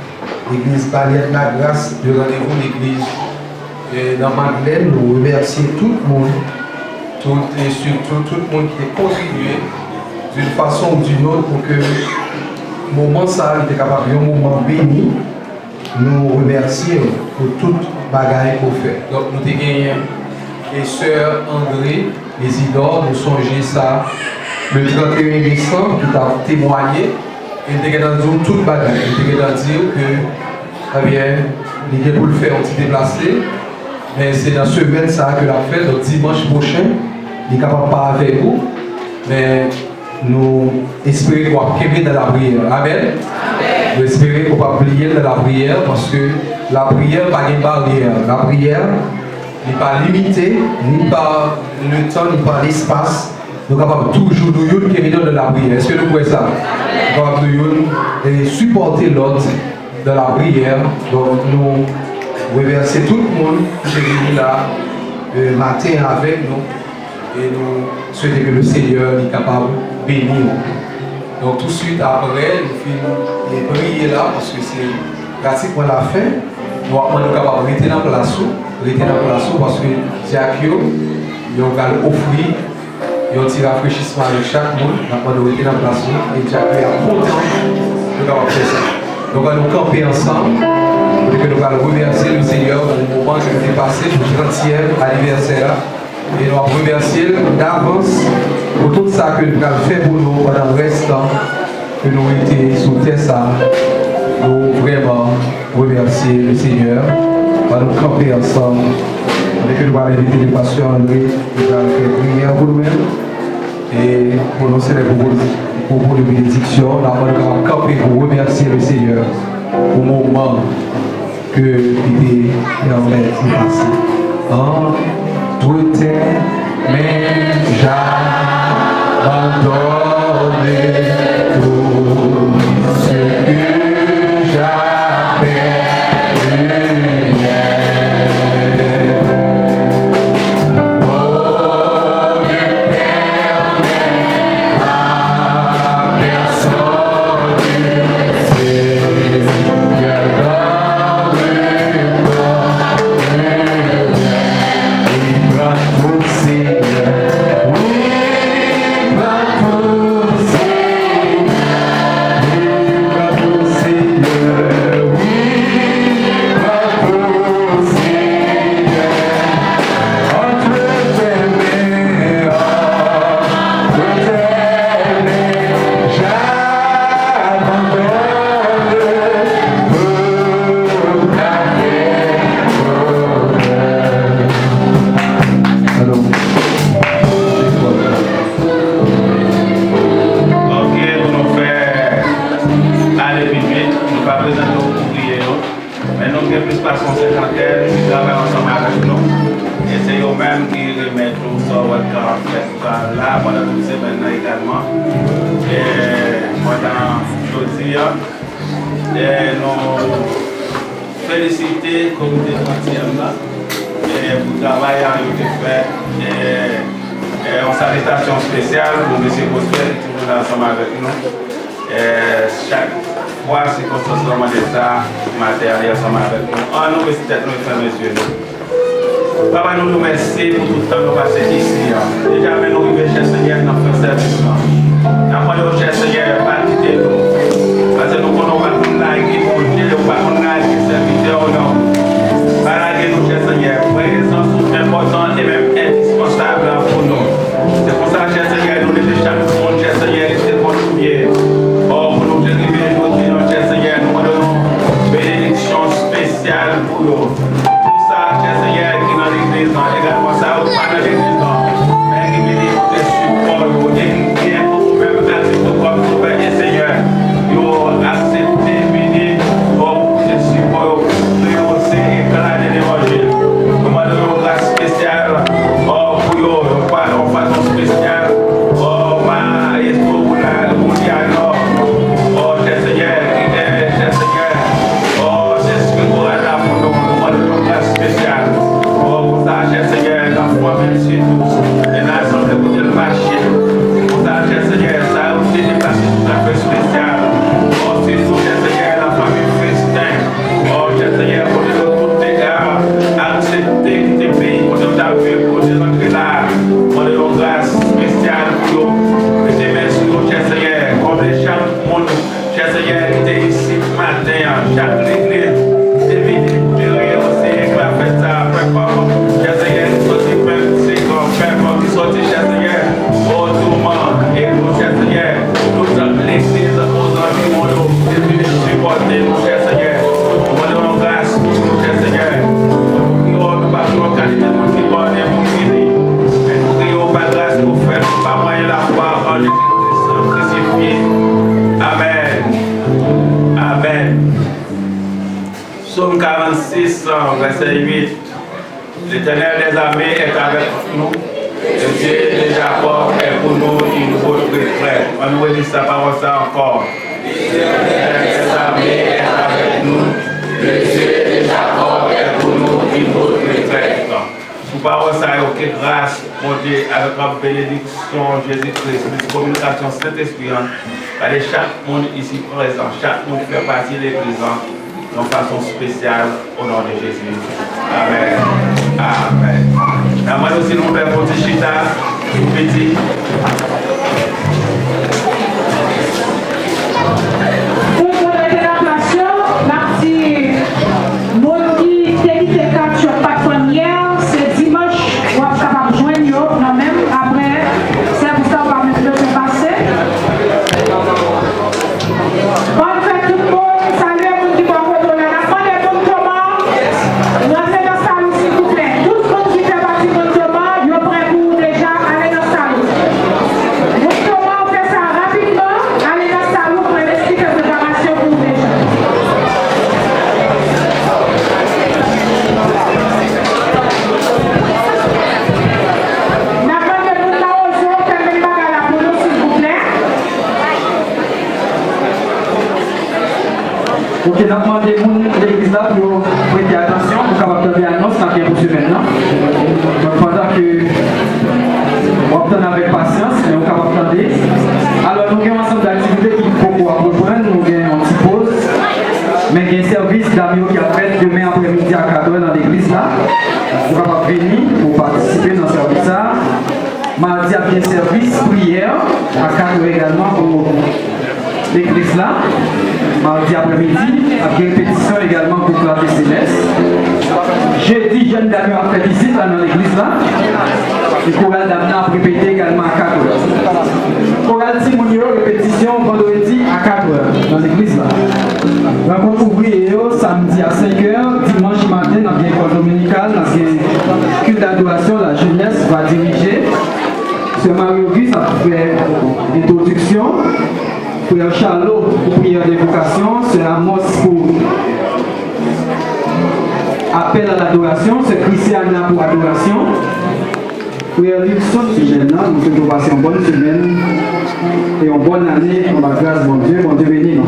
l'église Baliette La Grâce de Rendez-vous, l'église dans Madeleine. Nous remercions tout le monde, et surtout tout le monde qui a contribué d'une façon ou d'une autre pour que le moment ça était capable de un moment béni. Nous remercions pour toute bagaille qu'on fait. Donc nous avons gagné et sœur André, les Isidore, nous songeons ça le 31 décembre, qui a témoigné. Et nous avons dit toute bagaille. Nous avons dit que, eh bien, il est pour le faire, on s'est déplacé. Mais c'est dans ce semaine ça que l'a fait, donc dimanche prochain, il est capable de pas avec vous. Mais nous espérons qu'on va quérir dans la prière. Amen. Nous espérons qu'on va plier dans la prière parce que la prière n'est pas une barrière. La prière n'est pas limitée, ni par le temps, ni par l'espace. Nous sommes capables toujours de quérir dans la prière. Est-ce que nous pouvons ça? Nous sommes capables de supporter l'autre dans la prière. Donc nous remercions tout le monde qui est venu là matin avec nous. Et nous souhaitons que le Seigneur est capable de bénir. Donc tout de suite après, nous finissons prier là parce que c'est pratiquement la fin. Nous sommes capables de rester dans la place parce que Jacques, il va offrir un petit rafraîchissement avec chaque monde. Nous sommes rester dans la place et Jacques est content de faire ça. Donc nous allons camper ensemble et que nous allons remercier le Seigneur dans le moment qui est passé pour le 30e anniversaire. Et nous allons remercier d'avance pour tout ça que nous avons fait pour nous pendant le restant que nous avons été sous terre. Nous vraiment remercier le Seigneur. Nous allons camper ensemble. Et que nous allons inviter les pasteurs André, nous allons faire prière pour nous-mêmes. Et pour nous célébrer pour de bénédiction, nous allons camper pour remercier le Seigneur au moment que l'idée est en train de passer. Tout est, mais j'abandonne tout ce que j'appelle lumière. Oh, ne permets à personne de Seigneur dans le corps. Féliciter le comité 30e là, et pour le travail qui a été fait. En salutation spéciale pour M. Bossuet qui est toujours ensemble avec nous. Chaque fois, c'est comme ça, ça, matériel ensemble avec nous. Nous peut-être nous faire mes yeux. Papa, nous remercions pour tout le temps que nous passons ici. Déjà, nous arrivons chez le Seigneur dans le service. Nous avons chez le Seigneur, pas quitter nous. Parce que nous connaissons pas qu'on a qui bon Dieu, nous pas qu'on a qui serviteur ou non. Par nous chez le Seigneur, présence est importante et même indispensable pour nous. C'est pour ça que chez le Seigneur, nous devons chaque monde chez le Seigneur rester contribuer. Or, pour nous arriver, nous disons chez le Seigneur, nous donnons bénédiction spéciale pour nous. Pour ça, chez le Seigneur qui est dans l'église, également ça, ou pas dans l'église, mais qui bénéficie de support, qui est pour vous-même, merci pour comme vous faites, Seigneur. Accepter, venir pour le support, rehausser et éclairer l'évangile. Nous demandons une grâce spéciale pour eux, en façon spéciale. Ma espoir pour la mondiale. Cher Seigneur, cher Seigneur, j'espère pour la pour nous. Nous demandons une grâce spéciale. Pour ça, cher Seigneur, la foi, merci tout. Et l'assemblée pour le marché. Pour ça, cher Seigneur, ça a aussi dépassé tout à fait spécial. C'est tout, cher Seigneur, la famille Christin. Cher Seigneur, pour tous les gars, accepter tes pays, pour nous appuyer, pour nous entrer là, pour nous grâce spéciale pour nous. Et te merci, cher Seigneur, comme chaque monde, cher Seigneur, qui était ici ce matin, chaque église, c'est venu de rehausser la fête, ça, cher Seigneur, qui sortit, c'est comme frère, qui sortit, cher Seigneur, autrement, et pour cher Seigneur, nous sommes l'église aux environs. Supporter nous, cher Seigneur. Nous demandons grâce pour nous, cher Seigneur. Nous prions pas pour nos qualités, nous prions pour guérir. Mais nous prions pas grâce pour faire, pas moyen la foi en Jésus-Christ crucifié. Amen. Amen. Psaume 46, verset 8. L'Éternel des armées est avec nous. Le Dieu de Jacob est pour nous une route près. On nous redit sa parole ça encore. L'Éternel des armées est avec nous. Le Dieu de Jacob est pour nous une route près. parole, ça a que grâce, mon Dieu, avec la bénédiction Jésus-Christ, la communication Saint-Esprit, allez chaque monde ici présent, chaque monde fait partie de l'Église, de façon spéciale, au nom de Jésus. Amen. Amen. Moi aussi, nous faisons un petit chita, petit. Ok, donc demandez l'église là pour prêter attention, pour capable de l'annonce dans bien pour maintenant. Donc pendant que on attend avec patience, mais on est capable d'attendre. Alors nous avons un ensemble d'activités qui faut pouvoir rejoindre, nous avons une petite pause. Mais il y a un service d'amis qui a fait demain après-midi à 4h dans l'église là. Vous pouvez capable venir pour participer dans ce service là. Mardi, il y a un service prière à 4h également pour l'église là. Mardi après-midi, avec répétition également pour clavier céleste. Jeudi, jeune dame a fait visite là dans l'église là. Le choral d'Amna a répété également à 4h. Choral Timonio, répétition vendredi à 4h dans l'église là. Rencontre ouvrier samedi à 5h, dimanche matin dans l'école dominicale, dans le culte d'adoration, la jeunesse va diriger. Ce Marie-Auguste a fait introduction. Frère Charlot pour prière d'évocation, c'est Amos pour appel à l'adoration, c'est Christiana pour adoration. Frère Luxon, c'est maintenant, nous devons passer une bonne semaine et une bonne année, on la grâce, mon Dieu béni.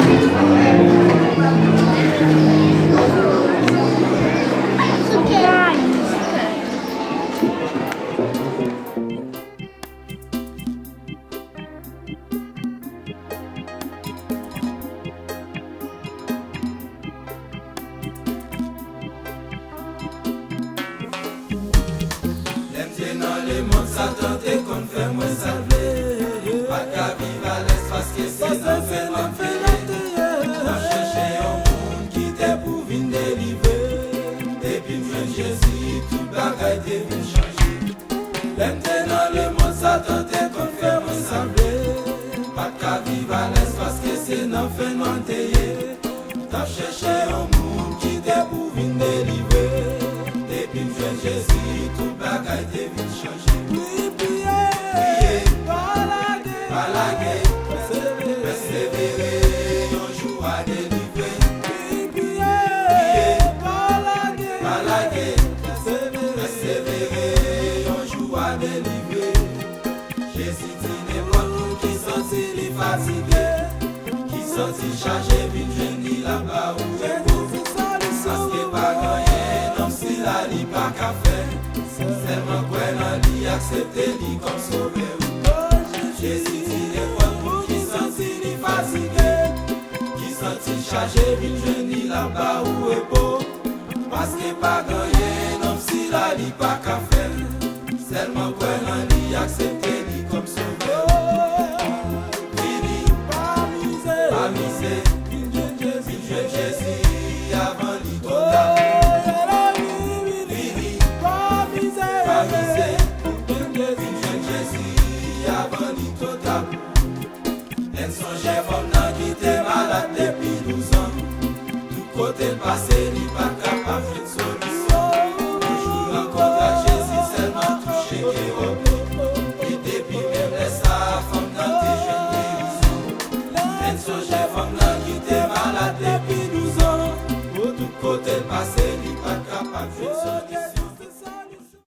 Son